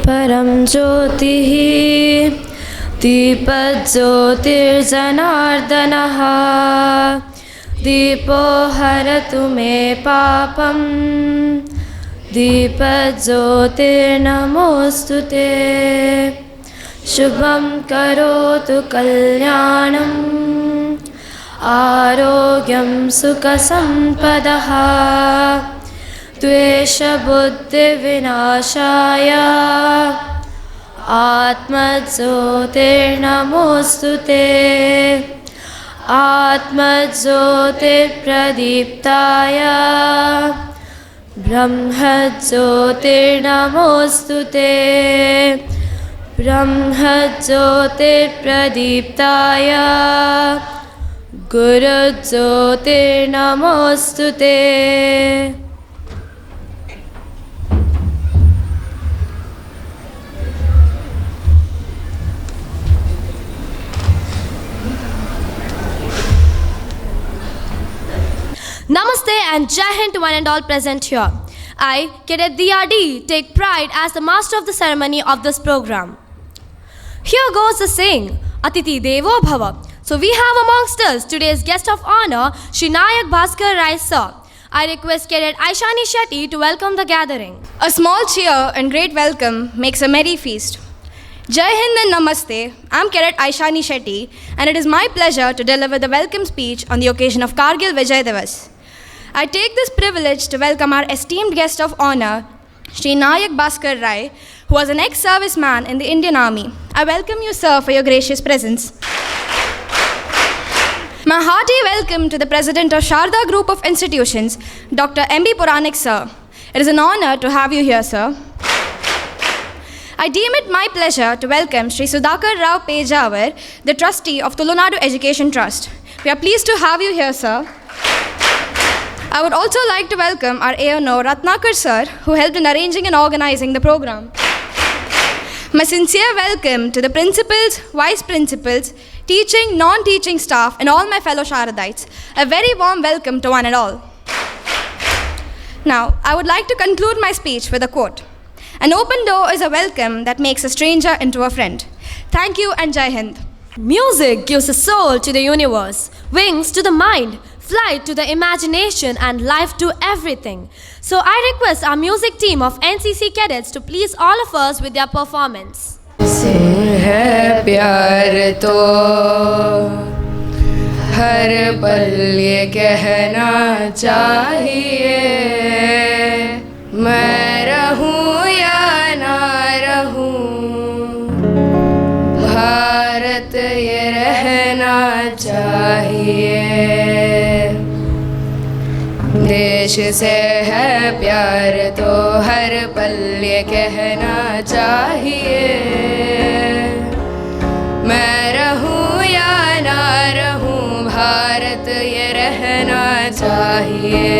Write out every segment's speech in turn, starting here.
परं ज्योतिः दीपज्योतिर्जनार्दनः दीपो हरतु मे पापं दीपज्योतिर्नमोऽस्तु ते शुभं करोतु कल्याणम् आरोग्यं सुखसम्पदः द्वेषबुद्धिविनाशाय आत्मज्योतिर्नमोऽस्तु ते आत्मज्योतिर्प्रदीप्ताय ब्रह्मज्योतिर्नमोऽस्तु ते ब्रह्मज्योतिर्प्रदीप्ताय गुरुज्योतिर्नमोऽस्तु ते। Namaste and Jai Hind to one and all present here. I, Cadet DRD, take pride as the master of the ceremony of this program. Here goes the saying, Atiti Devo Bhava. So we have amongst us today's guest of honor, Shri Nayak Bhaskar Rai sir. I request Cadet Aishani Shetty to welcome the gathering. A small cheer and great welcome makes a merry feast. Jai Hind and Namaste. I'm Cadet Aishani Shetty and it is my pleasure to deliver the welcome speech on the occasion of Kargil Vijay Diwas. I take this privilege to welcome our esteemed guest of honor, Shri Nayak Bhaskar Rai, who was an ex-serviceman in the Indian Army. I welcome you, sir, for your gracious presence. My hearty welcome to the President of Sharada Group of Institutions, Dr. M.B. Puranik, sir. It is an honor to have you here, sir. I deem it my pleasure to welcome Shri Sudhakar Rao Pejawar, the trustee of Tulunadu Education Trust. We are pleased to have you here, sir. I would also like to welcome our ANO Ratnakar sir, who helped in arranging and organizing the program. My sincere welcome to the principals, vice principals, teaching, non-teaching staff and all my fellow Sharadites. A very warm welcome to one and all. Now, I would like to conclude my speech with a quote. An open door is a welcome that makes a stranger into a friend. Thank you and Jai Hind. Music gives a soul to the universe, wings to the mind, flight to the imagination and life to everything. So I request our music team of NCC cadets to please all of us with their performance. है प्यार तो हर पल ये कहना चाहिए मैं रहूं या ना रहूं भारत ये रहना चाहिए देश से है प्यार तो हर पल ये कहना चाहिए मैं रहूं या ना रहूं भारत ये रहना चाहिए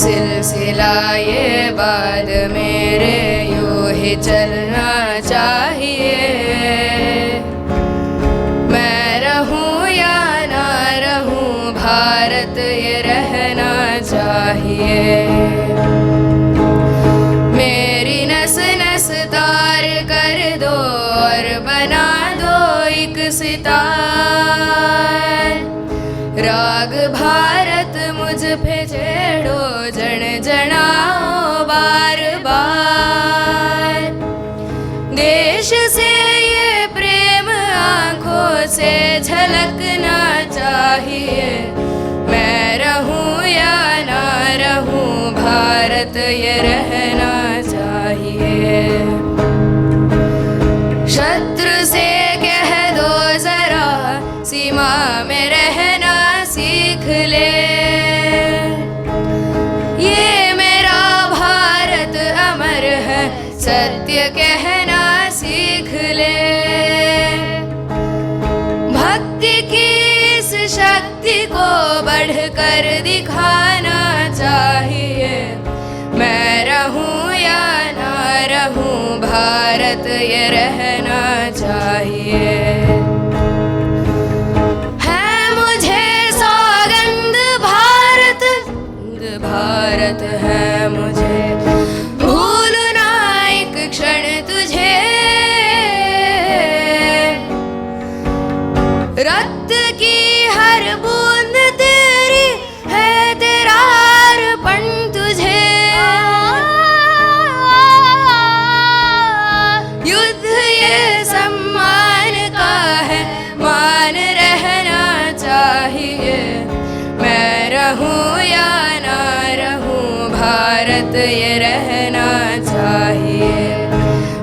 सिलसिला ये बाद मेरे यूं ही चलना चाहिए मैं रहूं या ना रहूं भारत ये रहना चाहिए मेरी नस नस तार कर दो और बना दो एक सितार राग भारत मुझ पे छेड़ो जन जनाओ बार बार देश से ये प्रेम आँखों से झलकना चाहिए मैं रहूं या ना रहूं भारत ये रहना चाहिए शत्रु से कह दो जरा सीमा में रहना सीख ले ये मेरा भारत अमर है सत्य कहना सीख ले भक्ति की इस शक्ति को बढ़कर दिखाना चाहिए मैं रहूं या ना रहूं भारत ये रहना चाहिए है मुझे सौगंध भारत है मुझे भूलना भारत ये रहना चाहिए,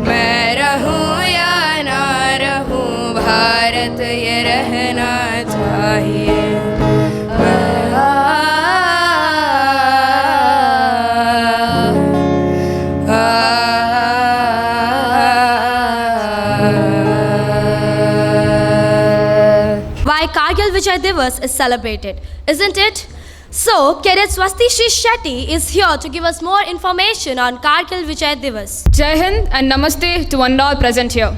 मैं रहूं या ना रहूं, भारत ये रहना चाहिए। Why Kargil Vijay Diwas is celebrated, isn't it? So, Cadet Swasti Shri Shetty is here to give us more information on Kargil Vijay Diwas. Jai Hind and Namaste to one and all present here.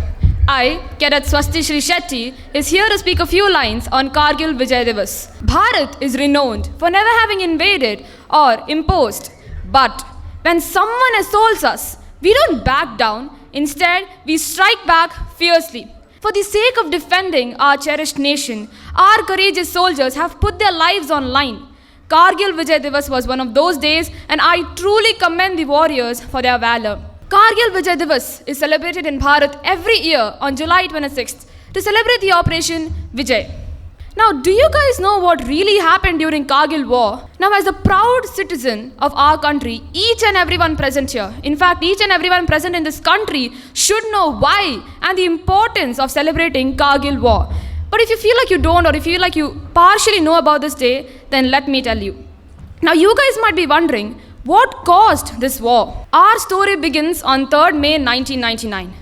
I, Cadet Swasti Shri Shetty, is here to speak a few lines on Kargil Vijay Diwas. Bharat is renowned for never having invaded or imposed. But when someone assaults us, we don't back down. Instead, we strike back fiercely. For the sake of defending our cherished nation, our courageous soldiers have put their lives on line. Kargil Vijay Diwas was one of those days, and I truly commend the warriors for their valor. Kargil Vijay Diwas is celebrated in Bharat every year on July 26th to celebrate the Operation Vijay. Now, do you guys know what really happened during Kargil war? Now, as a proud citizen of our country, each and everyone present here, in fact, each and everyone present in this country should know why and the importance of celebrating Kargil war. But if you feel like you don't, or if you feel like you partially know about this day, then let me tell you. Now, you guys might be wondering, what caused this war? Our story begins on 3rd May 1999.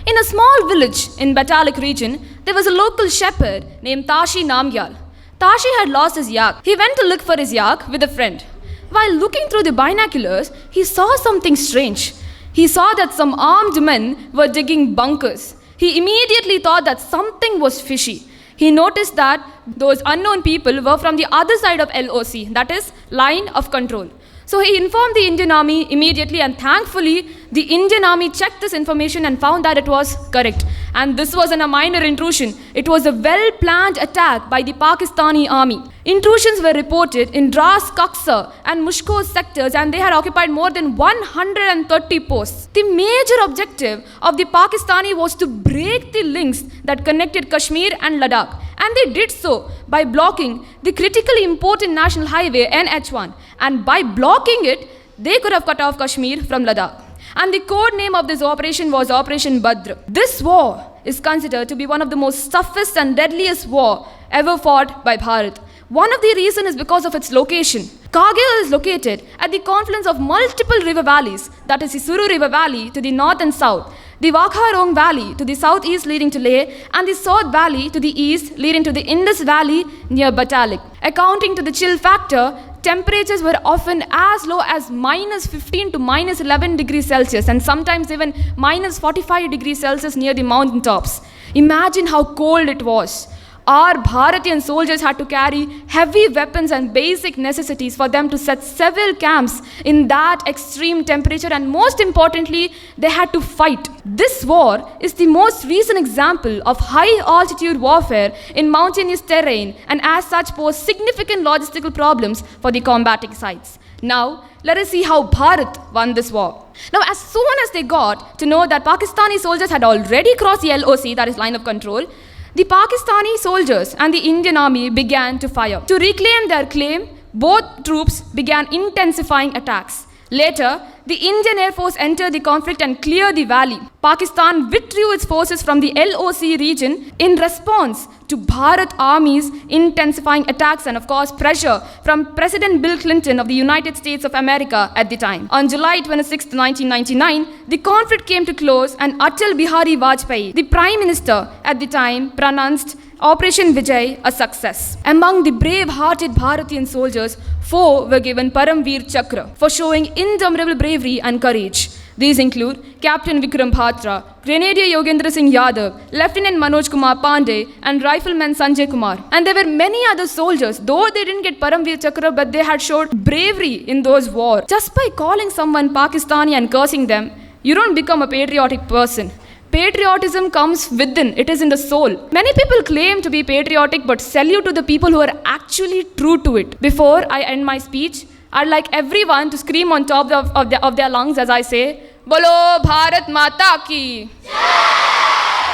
In a small village in Batalik region, there was a local shepherd named Tashi Namgyal. Tashi had lost his yak. He went to look for his yak with a friend. While looking through the binoculars, he saw something strange. He saw that some armed men were digging bunkers. He immediately thought that something was fishy. He noticed that those unknown people were from the other side of LOC, that is, line of control. So he informed the Indian Army immediately, and thankfully, the Indian Army checked this information and found that it was correct. And this wasn't a minor intrusion. It was a well-planned attack by the Pakistani army. Intrusions were reported in Dras, Kaksa and Mushko sectors, and they had occupied more than 130 posts. The major objective of the Pakistani was to break the links that connected Kashmir and Ladakh. And they did so by blocking the critically important national highway NH1. And by blocking it, they could have cut off Kashmir from Ladakh. And the code name of this operation was Operation Badr. This war is considered to be one of the most toughest and deadliest war ever fought by Bharat. One of the reasons is because of its location. Kargil is located at the confluence of multiple river valleys, that is the Suru River Valley to the north and south, the Wakharong Valley to the southeast leading to Leh, and the South Valley to the east leading to the Indus Valley near Batalik. Accounting to the chill factor, temperatures were often as low as minus 15 to minus 11 degrees Celsius, and sometimes even minus 45 degrees Celsius near the mountain tops. Imagine how cold it was. Our Bharatian soldiers had to carry heavy weapons and basic necessities for them to set several camps in that extreme temperature, and most importantly, they had to fight. This war is the most recent example of high-altitude warfare in mountainous terrain, and as such pose significant logistical problems for the combating sides. Now, let us see how Bharat won this war. Now, as soon as they got to know that Pakistani soldiers had already crossed the LOC, that is line of control, the Pakistani soldiers and the Indian army began to fire. To reclaim their claim, both troops began intensifying attacks. Later, the Indian Air Force entered the conflict and cleared the valley. Pakistan withdrew its forces from the LOC region in response to Bharat Army's intensifying attacks and, of course, pressure from President Bill Clinton of the United States of America at the time. On July 26, 1999, the conflict came to close, and Atal Bihari Vajpayee, the Prime Minister at the time, pronounced Operation Vijay a success. Among the brave-hearted Bharatian soldiers, 4 were given Paramveer Chakra for showing indomitable bravery and courage. These include Captain Vikram Bhatra, Grenadier Yogendra Singh Yadav, Lieutenant Manoj Kumar Pandey, and Rifleman Sanjay Kumar. And there were many other soldiers, though they didn't get Paramveer Chakra, but they had showed bravery in those wars. Just by calling someone Pakistani and cursing them, you don't become a patriotic person. Patriotism comes within, it is in the soul. Many people claim to be patriotic, but salute to the people who are actually true to it. Before I end my speech, I'd like everyone to scream on top of their lungs as I say, Bolo Bharat Mata Ki!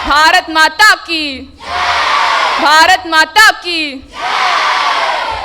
Bharat Mata Ki! Bharat Mata Ki!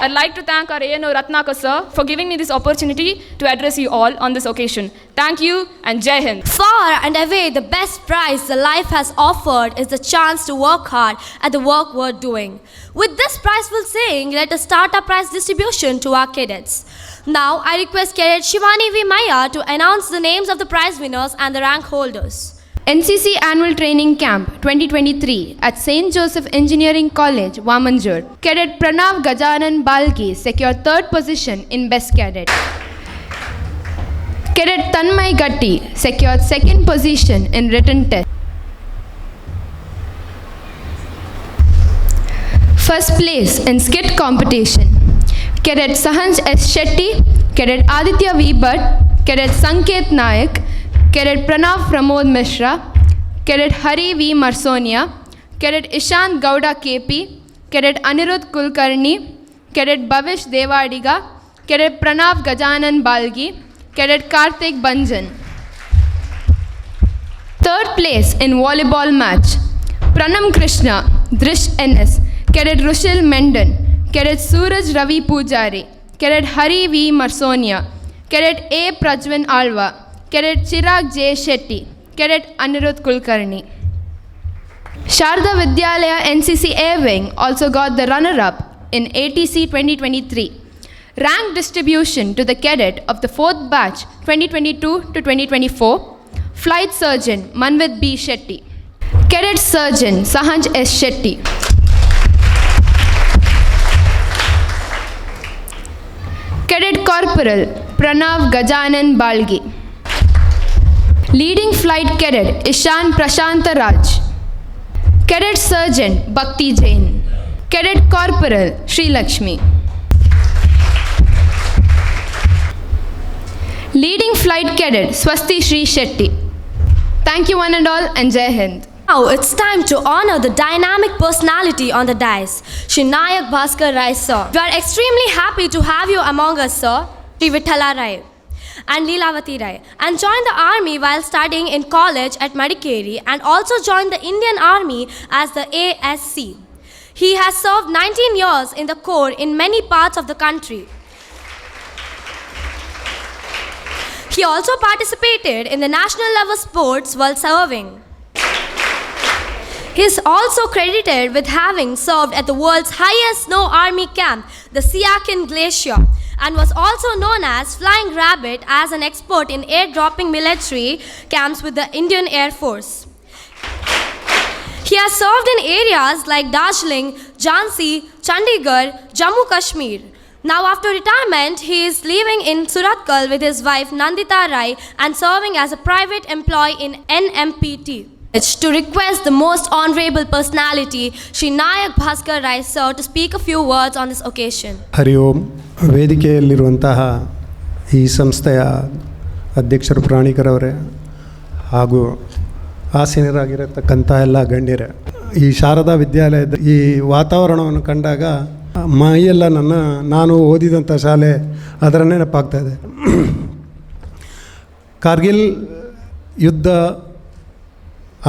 I'd like to thank our A.N.O. Ratnakar sir for giving me this opportunity to address you all on this occasion. Thank you and Jai Hind. Far and away, the best prize the life has offered is the chance to work hard at the work worth doing. With this prizeful saying, let us start our prize distribution to our cadets. Now, I request Cadet Shivani V. Maya to announce the names of the prize winners and the rank holders. NCC Annual Training Camp 2023 at St. Joseph Engineering College, Wamanjur. Cadet Pranav Gajanan Balgi secured 3rd position in Best Cadet. Cadet Tanmay Gatti secured 2nd position in Written Test. First place in Skit Competition. Cadet Sahanj S. Shetty, Cadet Aditya V. Bhatt, Cadet Sanket Nayak, Cadet Pranav Pramod Mishra, Cadet Hari V. Marsonia, Cadet Ishant Gowda KP, Cadet Anirudh Kulkarni, Cadet Bhavish Devadiga, Cadet Pranav Gajanan Balgi, Cadet Karthik Banjan. 3rd place in volleyball match. Pranam Krishna, Drish NS, Cadet Rushil Mendon, Cadet Suraj Ravi Pujari, Cadet Hari V. Marsonia, Cadet A. Prajwin Alva, Cadet Chirag J. Shetty, Cadet Anirudh Kulkarni. Sharada Vidyalaya NCC Air Wing also got the runner-up in ATC 2023. Rank distribution to the cadet of the 4th batch 2022 to 2024. Flight Surgeon Manvit B. Shetty. Cadet Surgeon Sahanj S. Shetty. Cadet Corporal Pranav Gajanan Balgi. Leading Flight Cadet Ishan Prashanta Raj. Cadet Sergeant Bhakti Jain. Cadet Corporal Sri Lakshmi. Leading Flight Cadet Swasti Sri Shetty. Thank you one and all and Jai Hind. Now it's time to honor the dynamic personality on the dais, Shri Nayak Bhaskar Rai sir. We are extremely happy to have you among us, sir, Shri Vithala Rai and Leelavati Rai, and joined the army while studying in college at Madikeri, and also joined the Indian Army as the ASC. He has served 19 years in the Corps in many parts of the country. He also participated in the national level sports while serving. He is also credited with having served at the world's highest snow army camp, the Siachen Glacier, and was also known as Flying Rabbit as an expert in airdropping military camps with the Indian Air Force. He has served in areas like Darjeeling, Jhansi, Chandigarh, Jammu Kashmir. Now after retirement, he is living in Surathkal with his wife Nandita Rai and serving as a private employee in NMPT. To request the most honorable personality, Shri Nayak Bhaskar Rai sir, to speak a few words on this occasion. ಹರಿ ಓಂ. ವೇದಿಕೆಯಲ್ಲಿರುವಂತಹ ಈ ಸಂಸ್ಥೆಯ ಅಧ್ಯಕ್ಷರು ಪ್ರಾಣಿಕರವರೇ ಹಾಗೂ ಆಸೀನರಾಗಿರತಕ್ಕಂಥ ಎಲ್ಲ ಗಣ್ಯರೇ, ಈ ಶಾರದಾ ವಿದ್ಯಾಲಯದ ಈ ವಾತಾವರಣವನ್ನು ಕಂಡಾಗ ಮೈಯೆಲ್ಲ ನಾನು ಓದಿದಂಥ ಶಾಲೆ ಅದರ ನೆನಪಾಗ್ತಾಯಿದೆ. ಕಾರ್ಗಿಲ್ ಯುದ್ಧ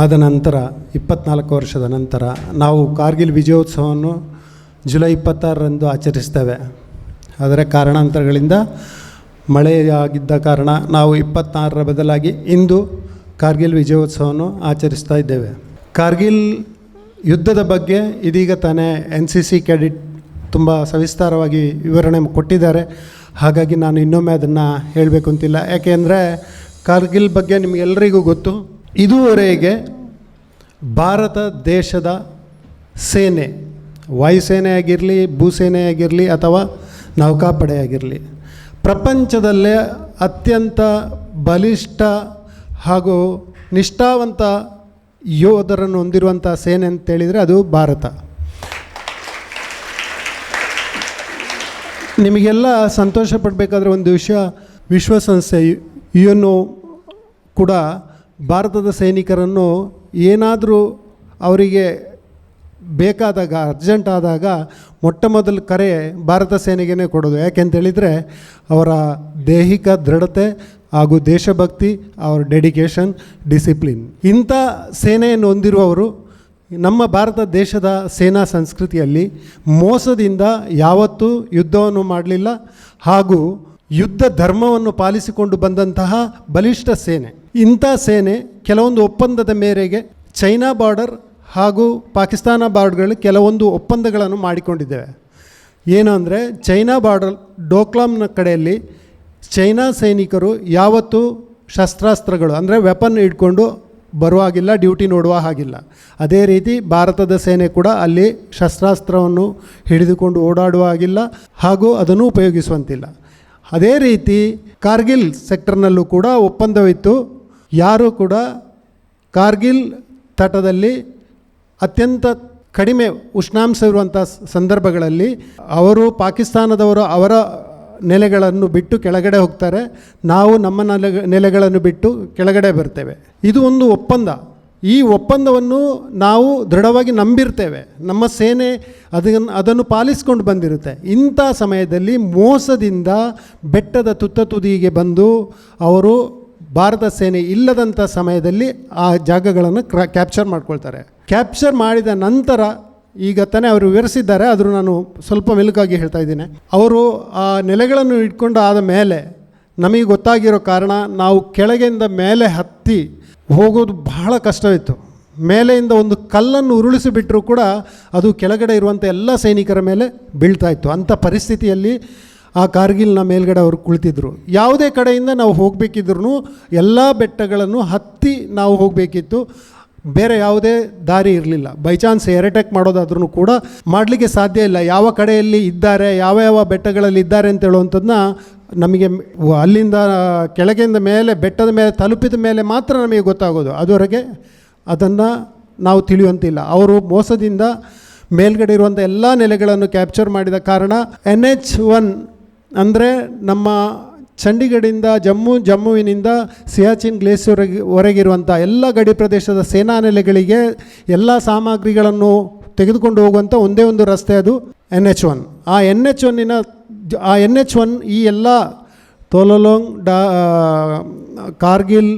ಆದ ನಂತರ 24 ವರ್ಷದ ನಂತರ ನಾವು ಕಾರ್ಗಿಲ್ ವಿಜಯೋತ್ಸವವನ್ನು ಜುಲೈ 26ರಂದು ಆಚರಿಸ್ತೇವೆ. ಅದರ ಕಾರಣಾಂತರಗಳಿಂದ ಮಳೆಯಾಗಿದ್ದ ಕಾರಣ ನಾವು 26ರ ಬದಲಾಗಿ ಇಂದು ಕಾರ್ಗಿಲ್ ವಿಜಯೋತ್ಸವವನ್ನು ಆಚರಿಸ್ತಾ ಇದ್ದೇವೆ. ಕಾರ್ಗಿಲ್ ಯುದ್ಧದ ಬಗ್ಗೆ ಇದೀಗ ತಾನೇ NCC ಕ್ಯಾಡೆಟ್ ತುಂಬ ಸವಿಸ್ತಾರವಾಗಿ ವಿವರಣೆ ಕೊಟ್ಟಿದ್ದಾರೆ. ಹಾಗಾಗಿ ನಾನು ಇನ್ನೊಮ್ಮೆ ಅದನ್ನು ಹೇಳಬೇಕು ಅಂತಿಲ್ಲ. ಯಾಕೆಂದರೆ ಕಾರ್ಗಿಲ್ ಬಗ್ಗೆ ನಿಮಗೆಲ್ಲರಿಗೂ ಗೊತ್ತು. ಇದುವರೆಗೆ ಭಾರತ ದೇಶದ ಸೇನೆ, ವಾಯುಸೇನೆ ಆಗಿರಲಿ, ಭೂಸೇನೆ ಆಗಿರಲಿ ಅಥವಾ ನೌಕಾಪಡೆ ಆಗಿರಲಿ, ಪ್ರಪಂಚದಲ್ಲೇ ಅತ್ಯಂತ ಬಲಿಷ್ಠ ಹಾಗೂ ನಿಷ್ಠಾವಂತ ಯೋಧರನ್ನು ಹೊಂದಿರುವಂಥ ಸೇನೆ ಅಂತೇಳಿದರೆ ಅದು ಭಾರತ. ನಿಮಗೆಲ್ಲ ಸಂತೋಷ ಪಡಬೇಕಾದ್ರೆ ಒಂದು ವಿಷಯ, ವಿಶ್ವಸಂಸ್ಥೆ UN ಕೂಡ ಭಾರತದ ಸೈನಿಕರನ್ನು ಏನಾದರೂ ಅವರಿಗೆ ಬೇಕಾದಾಗ, ಅರ್ಜೆಂಟ್ ಆದಾಗ ಮೊಟ್ಟ ಮೊದಲು ಕರೆ ಭಾರತ ಸೇನೆಗೇ ಕೊಡೋದು. ಯಾಕೆಂತೇಳಿದರೆ ಅವರ ದೈಹಿಕ ದೃಢತೆ ಹಾಗೂ ದೇಶಭಕ್ತಿ, ಅವರ ಡೆಡಿಕೇಶನ್, ಡಿಸಿಪ್ಲಿನ್, ಇಂಥ ಸೇನೆಯನ್ನು ಹೊಂದಿರುವವರು ನಮ್ಮ ಭಾರತ ದೇಶದ ಸೇನಾ ಸಂಸ್ಕೃತಿಯಲ್ಲಿ ಮೋಸದಿಂದ ಯಾವತ್ತೂ ಯುದ್ಧವನ್ನು ಮಾಡಲಿಲ್ಲ ಹಾಗೂ ಯುದ್ಧ ಧರ್ಮವನ್ನು ಪಾಲಿಸಿಕೊಂಡು ಬಂದಂತಹ ಬಲಿಷ್ಠ ಸೇನೆ. ಇಂಥ ಸೇನೆ ಕೆಲವೊಂದು ಒಪ್ಪಂದದ ಮೇರೆಗೆ ಚೈನಾ ಬಾರ್ಡರ್ ಹಾಗೂ ಪಾಕಿಸ್ತಾನ ಬಾರ್ಡರ್ಗಳು ಕೆಲವೊಂದು ಒಪ್ಪಂದಗಳನ್ನು ಮಾಡಿಕೊಂಡಿದ್ದೇವೆ. ಏನು ಅಂದರೆ ಚೈನಾ ಬಾರ್ಡರ್ ಡೋಕ್ಲಾಮ್ನ ಕಡೆಯಲ್ಲಿ ಚೈನಾ ಸೈನಿಕರು ಯಾವತ್ತೂ ಶಸ್ತ್ರಾಸ್ತ್ರಗಳು ಅಂದರೆ ವೆಪನ್ ಇಟ್ಕೊಂಡು ಬರುವಾಗಿಲ್ಲ, ಡ್ಯೂಟಿ ನೋಡುವ ಹಾಗಿಲ್ಲ. ಅದೇ ರೀತಿ ಭಾರತದ ಸೇನೆ ಕೂಡ ಅಲ್ಲಿ ಶಸ್ತ್ರಾಸ್ತ್ರವನ್ನು ಹಿಡಿದುಕೊಂಡು ಓಡಾಡುವ ಹಾಗಿಲ್ಲ ಹಾಗೂ ಅದನ್ನು ಉಪಯೋಗಿಸುವಂತಿಲ್ಲ. ಅದೇ ರೀತಿ ಕಾರ್ಗಿಲ್ ಸೆಕ್ಟರ್ನಲ್ಲೂ ಕೂಡ ಒಪ್ಪಂದವಿತ್ತು. ಯಾರೂ ಕೂಡ ಕಾರ್ಗಿಲ್ ತಟದಲ್ಲಿ ಅತ್ಯಂತ ಕಡಿಮೆ ಉಷ್ಣಾಂಶ ಇರುವಂಥ ಸಂದರ್ಭಗಳಲ್ಲಿ ಅವರು ಪಾಕಿಸ್ತಾನದವರು ಅವರ ನೆಲೆಗಳನ್ನು ಬಿಟ್ಟು ಕೆಳಗಡೆ ಹೋಗ್ತಾರೆ, ನಾವು ನಮ್ಮ ನೆಲೆಗಳನ್ನು ಬಿಟ್ಟು ಕೆಳಗಡೆ ಬರ್ತೇವೆ. ಇದು ಒಂದು ಒಪ್ಪಂದ. ಈ ಒಪ್ಪಂದವನ್ನು ನಾವು ದೃಢವಾಗಿ ನಂಬಿರ್ತೇವೆ. ನಮ್ಮ ಸೇನೆ ಅದನ್ನು ಪಾಲಿಸ್ಕೊಂಡು ಬಂದಿರುತ್ತೆ. ಇಂಥ ಸಮಯದಲ್ಲಿ ಮೋಸದಿಂದ ಬೆಟ್ಟದ ತುತ್ತ ತುದಿಗೆ ಬಂದು ಅವರು ಭಾರತ ಸೇನೆ ಇಲ್ಲದಂಥ ಸಮಯದಲ್ಲಿ ಆ ಜಾಗಗಳನ್ನು ಕ್ಯಾಪ್ಚರ್ ಮಾಡ್ಕೊಳ್ತಾರೆ. ಕ್ಯಾಪ್ಚರ್ ಮಾಡಿದ ನಂತರ ಈಗ ತಾನೇ ಅವರು ವಿವರಿಸಿದ್ದಾರೆ, ಆದರೂ ನಾನು ಸ್ವಲ್ಪ ಮೆಲುಕಾಗಿ ಹೇಳ್ತಾ ಇದ್ದೀನಿ. ಅವರು ಆ ನೆಲೆಗಳನ್ನು ಇಟ್ಕೊಂಡು ಆದ ಮೇಲೆ ನಮಗೆ ಗೊತ್ತಾಗಿರೋ ಕಾರಣ ನಾವು ಕೆಳಗಿಂದ ಮೇಲೆ ಹತ್ತಿ ಹೋಗೋದು ಬಹಳ ಕಷ್ಟವಿತ್ತು. ಮೇಲೆಯಿಂದ ಒಂದು ಕಲ್ಲನ್ನು ಉರುಳಿಸಿಬಿಟ್ರೂ ಕೂಡ ಅದು ಕೆಳಗಡೆ ಇರುವಂಥ ಎಲ್ಲ ಸೈನಿಕರ ಮೇಲೆ ಬೀಳ್ತಾಯಿತ್ತು. ಅಂಥ ಪರಿಸ್ಥಿತಿಯಲ್ಲಿ ಆ ಕಾರ್ಗಿಲ್ನ ಮೇಲ್ಗಡೆ ಅವರು ಕುಳಿತಿದ್ರು. ಯಾವುದೇ ಕಡೆಯಿಂದ ನಾವು ಹೋಗಬೇಕಿದ್ರೂ ಎಲ್ಲ ಬೆಟ್ಟಗಳನ್ನು ಹತ್ತಿ ನಾವು ಹೋಗಬೇಕಿತ್ತು, ಬೇರೆ ಯಾವುದೇ ದಾರಿ ಇರಲಿಲ್ಲ. ಬೈ ಚಾನ್ಸ್ ಏರ್ ಅಟ್ಯಾಕ್ ಮಾಡೋದಾದ್ರೂ ಕೂಡ ಮಾಡಲಿಕ್ಕೆ ಸಾಧ್ಯ ಇಲ್ಲ. ಯಾವ ಕಡೆಯಲ್ಲಿ ಇದ್ದಾರೆ, ಯಾವ ಯಾವ ಬೆಟ್ಟಗಳಲ್ಲಿ ಇದ್ದಾರೆ ಅಂತ ಹೇಳುವಂಥದ್ದನ್ನ ನಮಗೆ ಅಲ್ಲಿಂದ ಕೆಳಗಿಂದ ಮೇಲೆ ಬೆಟ್ಟದ ಮೇಲೆ ತಲುಪಿದ ಮೇಲೆ ಮಾತ್ರ ನಮಗೆ ಗೊತ್ತಾಗೋದು. ಅದುವರೆಗೆ ಅದನ್ನು ನಾವು ತಿಳಿಯುವಂತಿಲ್ಲ. ಅವರು ಮೋಸದಿಂದ ಮೇಲ್ಗಡೆ ಇರುವಂಥ ಎಲ್ಲ ನೆಲೆಗಳನ್ನು ಕ್ಯಾಪ್ಚರ್ ಮಾಡಿದ ಕಾರಣ NH-1 ಅಂದರೆ ನಮ್ಮ ಚಂಡೀಗಢಿಂದ ಜಮ್ಮುವಿನಿಂದ ಸಿಯಾಚಿನ್ ಗ್ಲೇಸಿಯರ್ವರೆಗಿರುವಂಥ ಎಲ್ಲ ಗಡಿ ಪ್ರದೇಶದ ಸೇನಾ ನೆಲೆಗಳಿಗೆ ಎಲ್ಲ ಸಾಮಗ್ರಿಗಳನ್ನು ತೆಗೆದುಕೊಂಡು ಹೋಗುವಂಥ ಒಂದೇ ಒಂದು ರಸ್ತೆ, ಅದು NH-1. ಆ NH-1 ಈ ಎಲ್ಲ ತೋಲೋಂಗ್, ಕಾರ್ಗಿಲ್,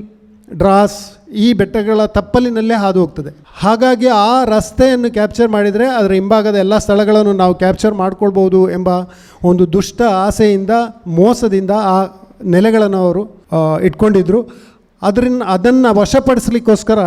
ಡ್ರಾಸ್ ಈ ಬೆಟ್ಟಗಳ ತಪ್ಪಲಿನಲ್ಲೇ ಹಾದು ಹೋಗ್ತದೆ. ಹಾಗಾಗಿ ಆ ರಸ್ತೆಯನ್ನು ಕ್ಯಾಪ್ಚರ್ ಮಾಡಿದರೆ ಅದರ ಹಿಂಭಾಗದ ಎಲ್ಲ ಸ್ಥಳಗಳನ್ನು ನಾವು ಕ್ಯಾಪ್ಚರ್ ಮಾಡ್ಕೊಳ್ಬೋದು ಎಂಬ ಒಂದು ದುಷ್ಟ ಆಸೆಯಿಂದ ಮೋಸದಿಂದ ಆ ನೆಲೆಗಳನ್ನು ಅವರು ಇಟ್ಕೊಂಡಿದ್ರು. ಅದನ್ನು ವಶಪಡಿಸ್ಲಿಕ್ಕೋಸ್ಕರ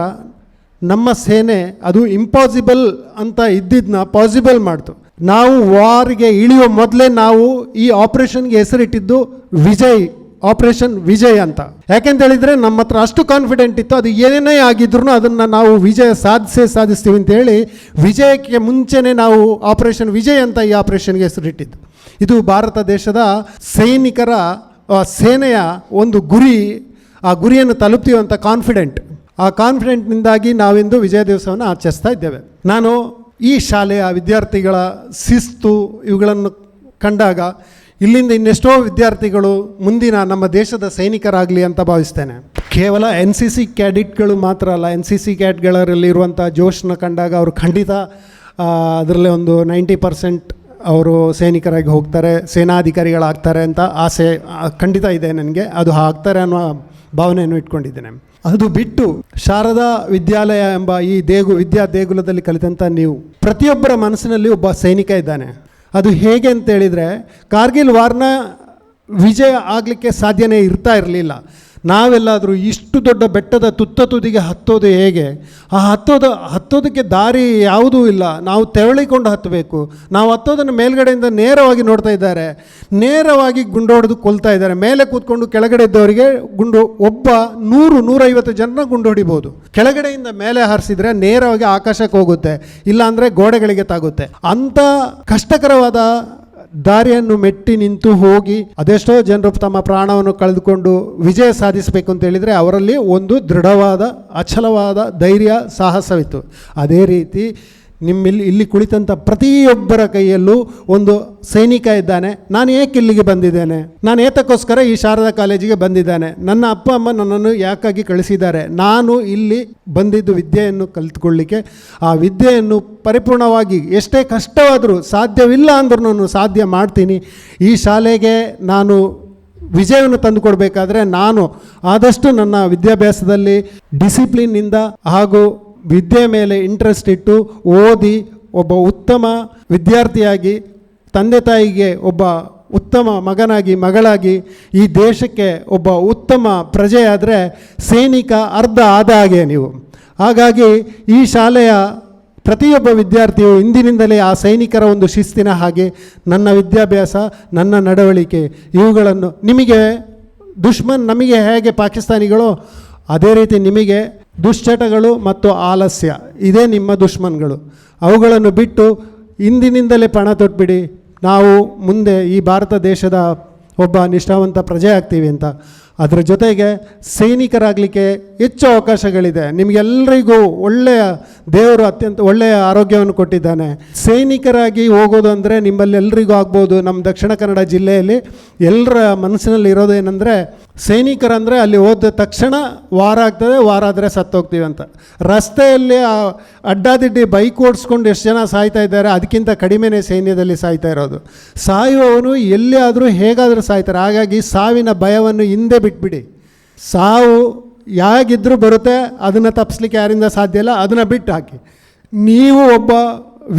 ನಮ್ಮ ಸೇನೆ ಅದು ಇಂಪಾಸಿಬಲ್ ಅಂತ ಇದ್ದಿದ್ದನ್ನ ಪಾಸಿಬಲ್ ಮಾಡ್ತು. ನಾವು ವಾರಿಗೆ ಇಳಿಯುವ ಮೊದಲೇ ನಾವು ಈ ಆಪರೇಷನ್ಗೆ ಹೆಸರಿಟ್ಟಿದ್ದು ವಿಜಯ್, ಆಪರೇಷನ್ ವಿಜಯ್ ಅಂತ. ಯಾಕೆಂತ ಹೇಳಿದರೆ ನಮ್ಮ ಹತ್ರ ಅಷ್ಟು ಕಾನ್ಫಿಡೆಂಟ್ ಇತ್ತು, ಅದು ಏನೇ ಆಗಿದ್ರು ಅದನ್ನು ನಾವು ವಿಜಯ ಸಾಧಿಸ್ತೀವಿ ಅಂತೇಳಿ ವಿಜಯಕ್ಕೆ ಮುಂಚೆನೇ ನಾವು ಆಪರೇಷನ್ ವಿಜಯ್ ಅಂತ ಈ ಆಪರೇಷನ್ಗೆ ಹೆಸರಿಟ್ಟಿದ್ದು. ಇದು ಭಾರತ ದೇಶದ ಸೈನಿಕರ ಸೇನೆಯ ಒಂದು ಗುರಿ. ಆ ಗುರಿಯನ್ನು ತಲುಪ್ತೀವಿ ಅಂತ ಕಾನ್ಫಿಡೆಂಟ್. ಆ ಕಾನ್ಫಿಡೆಂಟ್ನಿಂದಾಗಿ ನಾವಿಂದು ವಿಜಯ ದಿವಸವನ್ನು ಆಚರಿಸ್ತಾ ಇದ್ದೇವೆ. ನಾನು ಈ ಶಾಲೆಯ ವಿದ್ಯಾರ್ಥಿಗಳ ಶಿಸ್ತು ಇವುಗಳನ್ನು ಕಂಡಾಗ ಇಲ್ಲಿಂದ ಇನ್ನೆಷ್ಟೋ ವಿದ್ಯಾರ್ಥಿಗಳು ಮುಂದಿನ ನಮ್ಮ ದೇಶದ ಸೈನಿಕರಾಗಲಿ ಅಂತ ಭಾವಿಸ್ತೇನೆ. ಕೇವಲ NCC ಕ್ಯಾಡಿಟ್ಗಳು ಮಾತ್ರ ಅಲ್ಲ, NCC ಕ್ಯಾಡ್ಗಳಲ್ಲಿರುವಂಥ ಜೋಶನ್ನ ಕಂಡಾಗ ಅವರು ಖಂಡಿತ ಅದರಲ್ಲೇ ಒಂದು 90% ಅವರು ಸೈನಿಕರಾಗಿ ಹೋಗ್ತಾರೆ, ಸೇನಾಧಿಕಾರಿಗಳಾಗ್ತಾರೆ ಅಂತ ಆಸೆ ಖಂಡಿತ ಇದೆ ನನಗೆ. ಅದು ಆಗ್ತಾರೆ ಅನ್ನೋ ಭಾವನೆಯನ್ನು ಇಟ್ಕೊಂಡಿದ್ದೇನೆ. ಅದು ಬಿಟ್ಟು ಶಾರದಾ ವಿದ್ಯಾಲಯ ಎಂಬ ಈ ವಿದ್ಯಾ ದೇಗುಲದಲ್ಲಿ ಕಲಿತಂಥ ನೀವು ಪ್ರತಿಯೊಬ್ಬರ ಮನಸ್ಸಿನಲ್ಲಿ ಒಬ್ಬ ಸೈನಿಕ ಇದ್ದಾನೆ. ಅದು ಹೇಗೆ ಅಂತೇಳಿದರೆ, ಕಾರ್ಗಿಲ್ ವಾರ್ನ ವಿಜಯ ಆಗಲಿಕ್ಕೆ ಸಾಧ್ಯನೇ ಇರಲಿಲ್ಲ. ನಾವೆಲ್ಲಾದರೂ ಇಷ್ಟು ದೊಡ್ಡ ಬೆಟ್ಟದ ತುತ್ತ ತುದಿಗೆ ಹತ್ತೋದು ಹೇಗೆ? ಆ ಹತ್ತೋದಕ್ಕೆ ದಾರಿ ಯಾವುದೂ ಇಲ್ಲ, ನಾವು ತೆರಳಿಕೊಂಡು ಹತ್ತಬೇಕು. ನಾವು ಹತ್ತೋದನ್ನು ಮೇಲ್ಗಡೆಯಿಂದ ನೇರವಾಗಿ ನೋಡ್ತಾ ಇದ್ದಾರೆ, ನೇರವಾಗಿ ಗುಂಡು ಹೊಡೆದು ಕೊಲ್ತಾ ಇದ್ದಾರೆ. ಮೇಲೆ ಕೂತ್ಕೊಂಡು ಕೆಳಗಡೆ ಇದ್ದವರಿಗೆ ಒಬ್ಬ 100-150 ಜನ ಗುಂಡು ಹೊಡಿಬೋದು. ಕೆಳಗಡೆಯಿಂದ ಮೇಲೆ ಹಾರಿಸಿದ್ರೆ ನೇರವಾಗಿ ಆಕಾಶಕ್ಕೆ ಹೋಗುತ್ತೆ, ಇಲ್ಲಾಂದರೆ ಗೋಡೆಗಳಿಗೆ ತಾಗುತ್ತೆ. ಅಂಥ ಕಷ್ಟಕರವಾದ ದಾರಿಯನ್ನು ಮೆಟ್ಟಿ ನಿಂತು ಹೋಗಿ ಅದೆಷ್ಟೋ ಜನರು ತಮ್ಮ ಪ್ರಾಣವನ್ನು ಕಳೆದುಕೊಂಡು ವಿಜಯ ಸಾಧಿಸಬೇಕು ಅಂತ ಹೇಳಿದರೆ ಅವರಲ್ಲಿ ಒಂದು ದೃಢವಾದ ಅಚಲವಾದ ಧೈರ್ಯ ಸಾಹಸವಿತ್ತು. ಅದೇ ರೀತಿ ಇಲ್ಲಿ ಕುಳಿತಂಥ ಪ್ರತಿಯೊಬ್ಬರ ಕೈಯಲ್ಲೂ ಒಂದು ಸೈನಿಕ ಇದ್ದಾನೆ. ನಾನು ಏಕೆ ಇಲ್ಲಿಗೆ ಬಂದಿದ್ದೇನೆ, ನಾನು ಏತಕ್ಕೋಸ್ಕರ ಈ ಶಾರದಾ ಕಾಲೇಜಿಗೆ ಬಂದಿದ್ದೇನೆ, ನನ್ನ ಅಪ್ಪ ಅಮ್ಮ ನನ್ನನ್ನು ಯಾಕಾಗಿ ಕಳಿಸಿದ್ದಾರೆ, ನಾನು ಇಲ್ಲಿ ಬಂದಿದ್ದು ವಿದ್ಯೆಯನ್ನು ಕಲಿತುಕೊಳ್ಳಿಕ್ಕೆ. ಆ ವಿದ್ಯೆಯನ್ನು ಪರಿಪೂರ್ಣವಾಗಿ ಎಷ್ಟೇ ಕಷ್ಟವಾದರೂ ಸಾಧ್ಯವಿಲ್ಲ ಅಂದ್ರೂ ನಾನು ಸಾಧ್ಯ ಮಾಡ್ತೀನಿ. ಈ ಶಾಲೆಗೆ ನಾನು ವಿಜಯವನ್ನು ತಂದುಕೊಡ್ಬೇಕಾದ್ರೆ ನಾನು ಆದಷ್ಟು ನನ್ನ ವಿದ್ಯಾಭ್ಯಾಸದಲ್ಲಿ ಡಿಸಿಪ್ಲಿನ್ನಿಂದ ಹಾಗೂ ವಿದ್ಯೆ ಮೇಲೆ ಇಂಟ್ರೆಸ್ಟ್ ಇಟ್ಟು ಓದಿ ಒಬ್ಬ ಉತ್ತಮ ವಿದ್ಯಾರ್ಥಿಯಾಗಿ ತಂದೆ ತಾಯಿಗೆ ಒಬ್ಬ ಉತ್ತಮ ಮಗನಾಗಿ ಮಗಳಾಗಿ ಈ ದೇಶಕ್ಕೆ ಒಬ್ಬ ಉತ್ತಮ ಪ್ರಜೆಯಾದರೆ ಸೈನಿಕ ಅರ್ಧ ಆದ ಹಾಗೆ ನೀವು. ಹಾಗಾಗಿ ಈ ಶಾಲೆಯ ಪ್ರತಿಯೊಬ್ಬ ವಿದ್ಯಾರ್ಥಿಯು ಇಂದಿನಿಂದಲೇ ಆ ಸೈನಿಕರ ಒಂದು ಶಿಸ್ತಿನ ಹಾಗೆ ನನ್ನ ವಿದ್ಯಾಭ್ಯಾಸ, ನನ್ನ ನಡವಳಿಕೆ ಇವುಗಳನ್ನು ನಿಮಗೆ ದುಶ್ಮನ್ ನಮಗೆ ಹೇಗೆ ಪಾಕಿಸ್ತಾನಿಗಳು ಅದೇ ರೀತಿ ನಿಮಗೆ ದುಶ್ಚಟಗಳು ಮತ್ತು ಆಲಸ್ಯ ಇದೇ ನಿಮ್ಮ ದುಶ್ಮನ್ಗಳು. ಅವುಗಳನ್ನು ಬಿಟ್ಟು ಇಂದಿನಿಂದಲೇ ಪಣ ತೊಟ್ಬಿಡಿ, ನಾವು ಮುಂದೆ ಈ ಭಾರತ ದೇಶದ ಒಬ್ಬ ನಿಷ್ಠಾವಂತ ಪ್ರಜೆ ಆಗ್ತೀವಿ ಅಂತ. ಅದರ ಜೊತೆಗೆ ಸೈನಿಕರಾಗಲಿಕ್ಕೆ ಹೆಚ್ಚು ಅವಕಾಶಗಳಿದೆ. ನಿಮಗೆಲ್ಲರಿಗೂ ಒಳ್ಳೆಯ ದೇವರು ಅತ್ಯಂತ ಒಳ್ಳೆಯ ಆರೋಗ್ಯವನ್ನು ಕೊಟ್ಟಿದ್ದಾನೆ. ಸೈನಿಕರಾಗಿ ಹೋಗೋದು ಅಂದರೆ ನಿಮ್ಮಲ್ಲಿ ಎಲ್ರಿಗೂ ಆಗ್ಬೋದು. ನಮ್ಮ ದಕ್ಷಿಣ ಕನ್ನಡ ಜಿಲ್ಲೆಯಲ್ಲಿ ಎಲ್ಲರ ಮನಸ್ಸಿನಲ್ಲಿ ಇರೋದು ಏನಂದರೆ ಸೈನಿಕರಂದರೆ ಅಲ್ಲಿ ಹೋದ ತಕ್ಷಣ ವಾರ ಆಗ್ತದೆ, ವಾರ ಆದರೆ ಸತ್ತೋಗ್ತೀವಿ ಅಂತ. ರಸ್ತೆಯಲ್ಲಿ ಅಡ್ಡಾದಿಡ್ಡಿ ಬೈಕ್ ಓಡಿಸ್ಕೊಂಡು ಎಷ್ಟು ಜನ ಸಾಯ್ತಾ ಇದ್ದಾರೆ, ಅದಕ್ಕಿಂತ ಕಡಿಮೆನೇ ಸೈನ್ಯದಲ್ಲಿ ಸಾಯ್ತಾ ಇರೋದು. ಸಾಯುವವನು ಎಲ್ಲಿ ಆದರೂ ಹೇಗಾದರೂ ಸಾಯ್ತಾರೆ. ಹಾಗಾಗಿ ಸಾವಿನ ಭಯವನ್ನು ಹಿಂದೆ ಬಿಟ್ಬಿಡಿ. ಸಾವು ಯಾಗಿದ್ರೂ ಬರುತ್ತೆ, ಅದನ್ನು ತಪ್ಪಿಸ್ಲಿಕ್ಕೆ ಯಾರಿಂದ ಸಾಧ್ಯ ಇಲ್ಲ, ಅದನ್ನು ಬಿಟ್ಟು ಹಾಕಿ. ನೀವು ಒಬ್ಬ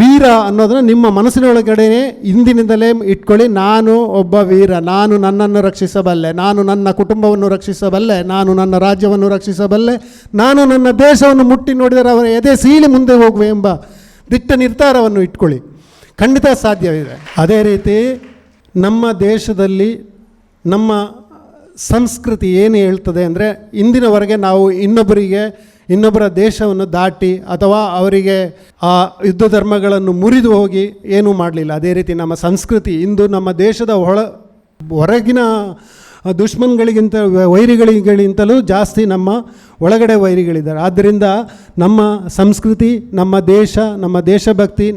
ವೀರ ಅನ್ನೋದನ್ನು ನಿಮ್ಮ ಮನಸ್ಸಿನೊಳಗಡೆನೇ ಇಂದಿನಿಂದಲೇ ಇಟ್ಕೊಳ್ಳಿ. ನಾನು ಒಬ್ಬ ವೀರ, ನಾನು ನನ್ನನ್ನು ರಕ್ಷಿಸಬಲ್ಲೆ, ನಾನು ನನ್ನ ಕುಟುಂಬವನ್ನು ರಕ್ಷಿಸಬಲ್ಲೆ, ನಾನು ನನ್ನ ರಾಜ್ಯವನ್ನು ರಕ್ಷಿಸಬಲ್ಲೆ, ನಾನು ನನ್ನ ದೇಶವನ್ನು ಮುಟ್ಟಿ ನೋಡಿದರೆ ಅವರ ಎದೆ ಸೀಳಿ ಮುಂದೆ ಹೋಗುವೆ ಎಂಬ ದಿಟ್ಟ ನಿರ್ಧಾರವನ್ನು ಇಟ್ಕೊಳ್ಳಿ. ಖಂಡಿತ ಸಾಧ್ಯವಿದೆ. ಅದೇ ರೀತಿ ನಮ್ಮ ದೇಶದಲ್ಲಿ ನಮ್ಮ ಸಂಸ್ಕೃತಿ ಏನು ಹೇಳ್ತದೆ ಅಂದರೆ, ಇಂದಿನವರೆಗೆ ನಾವು ಇನ್ನೊಬ್ಬರ ದೇಶವನ್ನು ದಾಟಿ ಅಥವಾ ಅವರಿಗೆ ಆ ಯುದ್ಧ ಧರ್ಮಗಳನ್ನು ಮುರಿದು ಹೋಗಿ ಏನೂ ಮಾಡಲಿಲ್ಲ. ಅದೇ ರೀತಿ ನಮ್ಮ ಸಂಸ್ಕೃತಿ ಇಂದು ನಮ್ಮ ದೇಶದ ಹೊರಗಿನ ದುಶ್ಮನ್ಗಳಿಗಿಂತ ವೈರಿಗಳಿಗಿಂತಲೂ ಜಾಸ್ತಿ ನಮ್ಮ ಒಳಗಡೆ ವೈರಿಗಳಿದ್ದಾರೆ. ಆದ್ದರಿಂದ ನಮ್ಮ ಸಂಸ್ಕೃತಿ, ನಮ್ಮ ದೇಶ, ನಮ್ಮ ದೇಶಭಕ್ತಿ,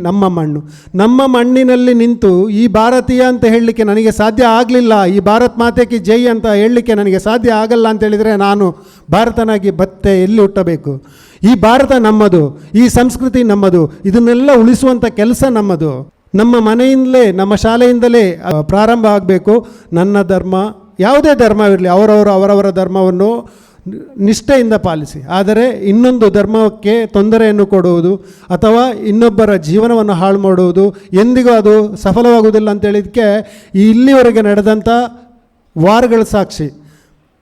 ನಮ್ಮ ಮಣ್ಣಿನಲ್ಲಿ ನಿಂತು ಈ ಭಾರತೀಯ ಅಂತ ಹೇಳಲಿಕ್ಕೆ ನನಗೆ ಸಾಧ್ಯ ಆಗಲಿಲ್ಲ, ಈ ಭಾರತ್ ಮಾತೆ ಕಿ ಜೈ ಅಂತ ಹೇಳಲಿಕ್ಕೆ ನನಗೆ ಸಾಧ್ಯ ಆಗಲ್ಲ ಅಂತ ಹೇಳಿದರೆ ನಾನು ಭಾರತನಾಗಿ ಮತ್ತೆ ಎಲ್ಲಿ ಹುಟ್ಟಬೇಕು? ಈ ಭಾರತ ನಮ್ಮದು, ಈ ಸಂಸ್ಕೃತಿ ನಮ್ಮದು, ಇದನ್ನೆಲ್ಲ ಉಳಿಸುವಂಥ ಕೆಲಸ ನಮ್ಮದು. ನಮ್ಮ ಮನೆಯಿಂದಲೇ, ನಮ್ಮ ಶಾಲೆಯಿಂದಲೇ ಪ್ರಾರಂಭ ಆಗಬೇಕು. ನನ್ನ ಧರ್ಮ, ಯಾವುದೇ ಧರ್ಮವಿರಲಿ, ಅವರವರ ಧರ್ಮವನ್ನು ನಿಷ್ಠೆಯಿಂದ ಪಾಲಿಸಿ. ಆದರೆ ಇನ್ನೊಂದು ಧರ್ಮಕ್ಕೆ ತೊಂದರೆಯನ್ನು ಕೊಡುವುದು ಅಥವಾ ಇನ್ನೊಬ್ಬರ ಜೀವನವನ್ನು ಹಾಳು ಮಾಡುವುದು ಎಂದಿಗೂ ಅದು ಸಫಲವಾಗುವುದಿಲ್ಲ ಅಂತೇಳಿದಕ್ಕೆ ಇಲ್ಲಿವರೆಗೆ ನಡೆದಂಥ ವಾರ್ಗಳ ಸಾಕ್ಷಿ.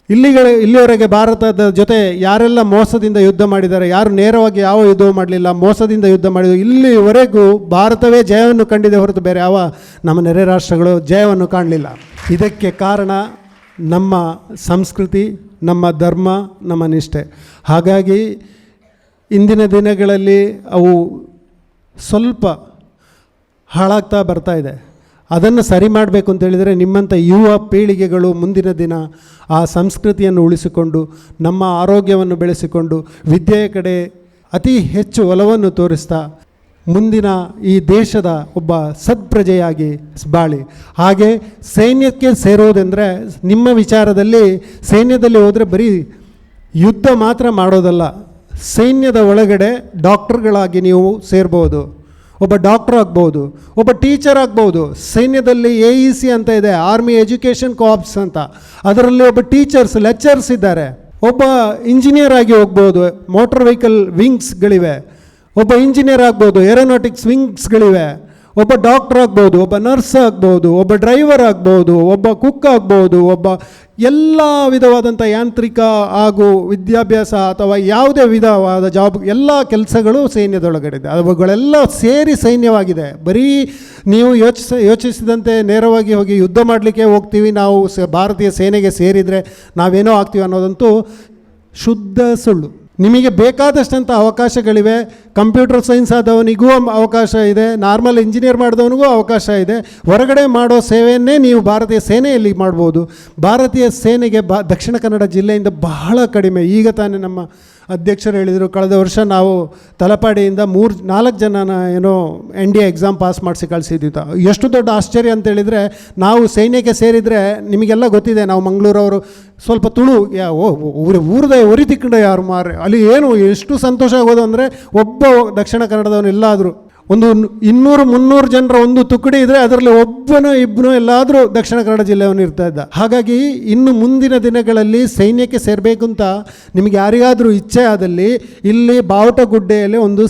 ಇಲ್ಲಿವರೆಗೆ ಭಾರತದ ಜೊತೆ ಯಾರೆಲ್ಲ ಮೋಸದಿಂದ ಯುದ್ಧ ಮಾಡಿದ್ದಾರೆ, ಯಾರು ನೇರವಾಗಿ ಯಾವ ಯುದ್ಧವೂ ಮಾಡಲಿಲ್ಲ, ಮೋಸದಿಂದ ಯುದ್ಧ ಮಾಡಿದ್ರು, ಇಲ್ಲಿವರೆಗೂ ಭಾರತವೇ ಜಯವನ್ನು ಕಂಡಿದೆ ಹೊರತು ಬೇರೆ ಯಾವ ನಮ್ಮ ನೆರೆ ರಾಷ್ಟ್ರಗಳು ಜಯವನ್ನು ಕಾಣಲಿಲ್ಲ. ಇದಕ್ಕೆ ಕಾರಣ ನಮ್ಮ ಸಂಸ್ಕೃತಿ, ನಮ್ಮ ಧರ್ಮ, ನಮ್ಮ ನಿಷ್ಠೆ. ಹಾಗಾಗಿ ಇಂದಿನ ದಿನಗಳಲ್ಲಿ ಅವು ಸ್ವಲ್ಪ ಹಾಳಾಗ್ತಾ ಬರ್ತಾ ಇದೆ. ಅದನ್ನು ಸರಿ ಮಾಡಬೇಕು ಅಂತೇಳಿದರೆ ನಿಮ್ಮಂಥ ಯುವ ಪೀಳಿಗೆಗಳು ಮುಂದಿನ ದಿನ ಆ ಸಂಸ್ಕೃತಿಯನ್ನು ಉಳಿಸಿಕೊಂಡು ನಮ್ಮ ಆರೋಗ್ಯವನ್ನು ಬೆಳೆಸಿಕೊಂಡು ವಿದ್ಯೆಯ ಕಡೆ ಅತಿ ಹೆಚ್ಚು ಒಲವನ್ನು ತೋರಿಸ್ತಾ ಮುಂದಿನ ಈ ದೇಶದ ಒಬ್ಬ ಸತ್ಪ್ರಜೆಯಾಗಿ ಬಾಳಿ. ಹಾಗೆ ಸೈನ್ಯಕ್ಕೆ ಸೇರೋದೆಂದರೆ ನಿಮ್ಮ ವಿಚಾರದಲ್ಲಿ ಸೈನ್ಯದಲ್ಲಿ ಹೋದರೆ ಬರೀ ಯುದ್ಧ ಮಾತ್ರ ಮಾಡೋದಲ್ಲ, ಸೈನ್ಯದ ಒಳಗಡೆ ಡಾಕ್ಟರ್ಗಳಾಗಿ ನೀವು ಸೇರ್ಬೋದು, ಒಬ್ಬ ಡಾಕ್ಟರ್ ಆಗ್ಬೋದು, ಒಬ್ಬ ಟೀಚರ್ ಆಗ್ಬೋದು. ಸೈನ್ಯದಲ್ಲಿ AEC ಅಂತ ಇದೆ, ಆರ್ಮಿ ಎಜುಕೇಷನ್ ಕಾರ್ಪ್ಸ್ ಅಂತ, ಅದರಲ್ಲಿ ಒಬ್ಬ ಟೀಚರ್ಸ್, ಲೆಕ್ಚರ್ಸ್ ಇದ್ದಾರೆ. ಒಬ್ಬ ಇಂಜಿನಿಯರ್ ಆಗಿ ಹೋಗ್ಬೋದು, ಮೋಟರ್ ವೆಹಿಕಲ್ ವಿಂಗ್ಸ್ಗಳಿವೆ. ಒಬ್ಬ ಇಂಜಿನಿಯರ್ ಆಗ್ಬೋದು, ಏರೋನಾಟಿಕ್ಸ್ ವಿಂಗ್ಸ್ಗಳಿವೆ. ಒಬ್ಬ ಡಾಕ್ಟರ್ ಆಗ್ಬೋದು, ಒಬ್ಬ ನರ್ಸ್ ಆಗ್ಬೋದು, ಒಬ್ಬ ಡ್ರೈವರ್ ಆಗ್ಬೋದು, ಒಬ್ಬ ಕುಕ್ ಆಗ್ಬೋದು, ಒಬ್ಬ ಎಲ್ಲ ವಿಧವಾದಂಥ ಯಾಂತ್ರಿಕ ಹಾಗೂ ವಿದ್ಯಾಭ್ಯಾಸ ಅಥವಾ ಯಾವುದೇ ವಿಧವಾದ ಜಾಬ್, ಎಲ್ಲ ಕೆಲಸಗಳು ಸೈನ್ಯದೊಳಗಡೆ ಇದೆ. ಅವುಗಳೆಲ್ಲ ಸೇರಿ ಸೈನ್ಯವಾಗಿದೆ. ಬರೀ ನೀವು ಯೋಚಿಸಿದಂತೆ ನೇರವಾಗಿ ಹೋಗಿ ಯುದ್ಧ ಮಾಡಲಿಕ್ಕೆ ಹೋಗ್ತೀವಿ, ನಾವು ಭಾರತೀಯ ಸೇನೆಗೆ ಸೇರಿದರೆ ನಾವೇನೋ ಆಗ್ತೀವಿ ಅನ್ನೋದಂತೂ ಶುದ್ಧ ಸುಳ್ಳು. ನಿಮಗೆ ಬೇಕಾದಷ್ಟಂಥ ಅವಕಾಶಗಳಿವೆ. ಕಂಪ್ಯೂಟರ್ ಸೈನ್ಸ್ ಆದವನಿಗೂ ಅವಕಾಶ ಇದೆ, ನಾರ್ಮಲ್ ಇಂಜಿನಿಯರ್ ಮಾಡಿದವನಿಗೂ ಅವಕಾಶ ಇದೆ. ಹೊರಗಡೆ ಮಾಡೋ ಸೇವೆಯನ್ನೇ ನೀವು ಭಾರತೀಯ ಸೇನೆಯಲ್ಲಿ ಮಾಡ್ಬೋದು. ಭಾರತೀಯ ಸೇನೆಗೆ ದಕ್ಷಿಣ ಕನ್ನಡ ಜಿಲ್ಲೆಯಿಂದ ಬಹಳ ಕಡಿಮೆ. ಈಗ ತಾನೇ ನಮ್ಮ ಅಧ್ಯಕ್ಷರು ಹೇಳಿದರು, ಕಳೆದ ವರ್ಷ ನಾವು ತಲಪಾಡಿಯಿಂದ 4 ಜನನ ಏನೋ NDA ಎಕ್ಸಾಮ್ ಪಾಸ್ ಮಾಡಿಸಿ ಕಳಿಸಿದ್ವಿ. ಎಷ್ಟು ದೊಡ್ಡ ಆಶ್ಚರ್ಯ ಅಂತೇಳಿದರೆ, ನಾವು ಸೈನ್ಯಕ್ಕೆ ಸೇರಿದರೆ ನಿಮಗೆಲ್ಲ ಗೊತ್ತಿದೆ, ನಾವು ಮಂಗಳೂರವರು ಸ್ವಲ್ಪ ತುಳು ಊರದೇ ಉರಿ ತಿಕ್ಕಂಡು ಯಾರು ಮಾರ್ರೆ ಅಲ್ಲಿ ಏನು ಎಷ್ಟು ಸಂತೋಷ ಆಗೋದು ಅಂದರೆ, ಒಬ್ಬ ದಕ್ಷಿಣ ಕನ್ನಡದವನು ಎಲ್ಲಾದರೂ ಒಂದು 200-300 ಜನರ ಒಂದು ತುಕಡಿ ಇದ್ದರೆ ಅದರಲ್ಲಿ ಒಬ್ಬನೋ ಇಬ್ಬನೋ ಎಲ್ಲಾದರೂ ದಕ್ಷಿಣ ಕನ್ನಡ ಜಿಲ್ಲೆಯವನು ಇರ್ತಾ ಇದ್ದ. ಹಾಗಾಗಿ ಇನ್ನು ಮುಂದಿನ ದಿನಗಳಲ್ಲಿ ಸೈನ್ಯಕ್ಕೆ ಸೇರಬೇಕು ಅಂತ ನಿಮಗೆ ಯಾರಿಗಾದರೂ ಇಚ್ಛೆ ಆದಲ್ಲಿ ಇಲ್ಲಿ ಬಾವುಟಗುಡ್ಡೆಯಲ್ಲಿ ಒಂದು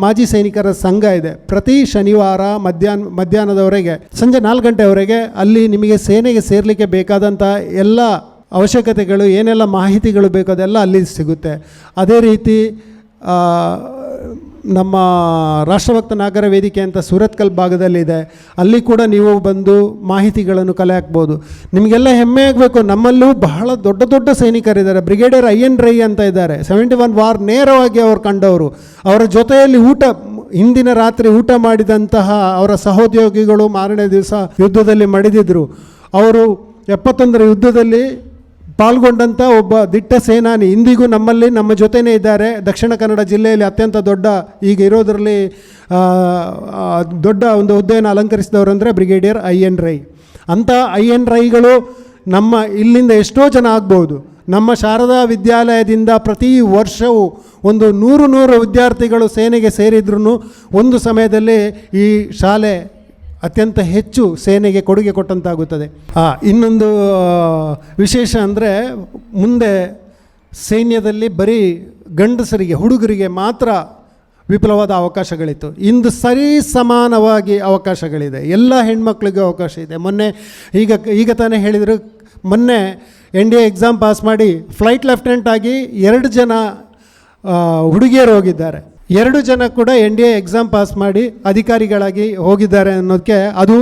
ಮಾಜಿ ಸೈನಿಕರ ಸಂಘ ಇದೆ. ಪ್ರತಿ ಶನಿವಾರ ಮಧ್ಯಾಹ್ನದವರೆಗೆ ಸಂಜೆ 4 ಗಂಟೆವರೆಗೆ ಅಲ್ಲಿ ನಿಮಗೆ ಸೇನೆಗೆ ಸೇರಲಿಕ್ಕೆ ಬೇಕಾದಂಥ ಎಲ್ಲ ಅವಶ್ಯಕತೆಗಳು ಏನೆಲ್ಲ ಮಾಹಿತಿಗಳು ಬೇಕೋ ಅದೆಲ್ಲ ಅಲ್ಲಿ ಸಿಗುತ್ತೆ. ಅದೇ ರೀತಿ ನಮ್ಮ ರಾಷ್ಟ್ರಭಕ್ತ ನಾಗರ ವೇದಿಕೆ ಅಂತ ಸೂರತ್ಕಲ್ ಭಾಗದಲ್ಲಿದೆ, ಅಲ್ಲಿ ಕೂಡ ನೀವು ಬಂದು ಮಾಹಿತಿಗಳನ್ನು ಕಲೆ ಹಾಕ್ಬೋದು. ನಿಮಗೆಲ್ಲ ಹೆಮ್ಮೆ ಆಗಬೇಕು, ನಮ್ಮಲ್ಲೂ ಬಹಳ ದೊಡ್ಡ ದೊಡ್ಡ ಸೈನಿಕರಿದ್ದಾರೆ. ಬ್ರಿಗೇಡಿಯರ್ IN ರೈ ಅಂತ ಇದ್ದಾರೆ, 71 ವಾರ್ ನೇರವಾಗಿ ಅವರು ಕಂಡವರು. ಅವರ ಜೊತೆಯಲ್ಲಿ ಹಿಂದಿನ ರಾತ್ರಿ ಊಟ ಮಾಡಿದಂತಹ ಅವರ ಸಹೋದ್ಯೋಗಿಗಳು ಮಾರನೇ ದಿವಸ ಯುದ್ಧದಲ್ಲಿ ಮಡಿದಿದ್ದರು. ಅವರು 71ರ ಯುದ್ಧದಲ್ಲಿ ಪಾಲ್ಗೊಂಡಂಥ ಒಬ್ಬ ದಿಟ್ಟ ಸೇನಾನಿ ಇಂದಿಗೂ ನಮ್ಮ ಜೊತೆನೇ ಇದ್ದಾರೆ. ದಕ್ಷಿಣ ಕನ್ನಡ ಜಿಲ್ಲೆಯಲ್ಲಿ ಅತ್ಯಂತ ದೊಡ್ಡ ಈಗ ಇರೋದರಲ್ಲಿ ದೊಡ್ಡ ಒಂದು ಹುದ್ದೆಯನ್ನು ಅಲಂಕರಿಸಿದವರು ಅಂದರೆ ಬ್ರಿಗೇಡಿಯರ್ IN ರೈ. ಅಂಥ IN ರೈಗಳು ನಮ್ಮ ಇಲ್ಲಿಂದ ಎಷ್ಟೋ ಜನ ಆಗ್ಬೋದು. ನಮ್ಮ ಶಾರದಾ ವಿದ್ಯಾಲಯದಿಂದ ಪ್ರತಿ ವರ್ಷವೂ ಒಂದು 100 ವಿದ್ಯಾರ್ಥಿಗಳು ಸೇನೆಗೆ ಸೇರಿದ್ರೂ ಒಂದು ಸಮಯದಲ್ಲಿ ಈ ಶಾಲೆ ಅತ್ಯಂತ ಹೆಚ್ಚು ಸೇನೆಗೆ ಕೊಡುಗೆ ಕೊಟ್ಟಂತಾಗುತ್ತದೆ. ಇನ್ನೊಂದು ವಿಶೇಷ ಅಂದರೆ ಮುಂದೆ ಸೈನ್ಯದಲ್ಲಿ ಬರೀ ಗಂಡಸರಿಗೆ ಹುಡುಗರಿಗೆ ಮಾತ್ರ ವಿಪುಲವಾದ ಅವಕಾಶಗಳಿತ್ತು. ಇಂದು ಸರಿ ಸಮಾನವಾಗಿ ಅವಕಾಶಗಳಿದೆ, ಎಲ್ಲ ಹೆಣ್ಮಕ್ಳಿಗೂ ಅವಕಾಶ ಇದೆ. ಮೊನ್ನೆ ಈಗ ತಾನೇ ಹೇಳಿದರು, ಮೊನ್ನೆ NDA ಎಕ್ಸಾಮ್ ಪಾಸ್ ಮಾಡಿ ಫ್ಲೈಟ್ ಲೆಫ್ಟಿನೆಂಟ್ ಆಗಿ 2 ಜನ ಹುಡುಗಿಯರು ಹೋಗಿದ್ದಾರೆ. 2 ಜನ ಕೂಡ NDA ಎಕ್ಸಾಮ್ ಪಾಸ್ ಮಾಡಿ ಅಧಿಕಾರಿಗಳಾಗಿ ಹೋಗಿದ್ದಾರೆ ಅನ್ನೋದಕ್ಕೆ, ಅದು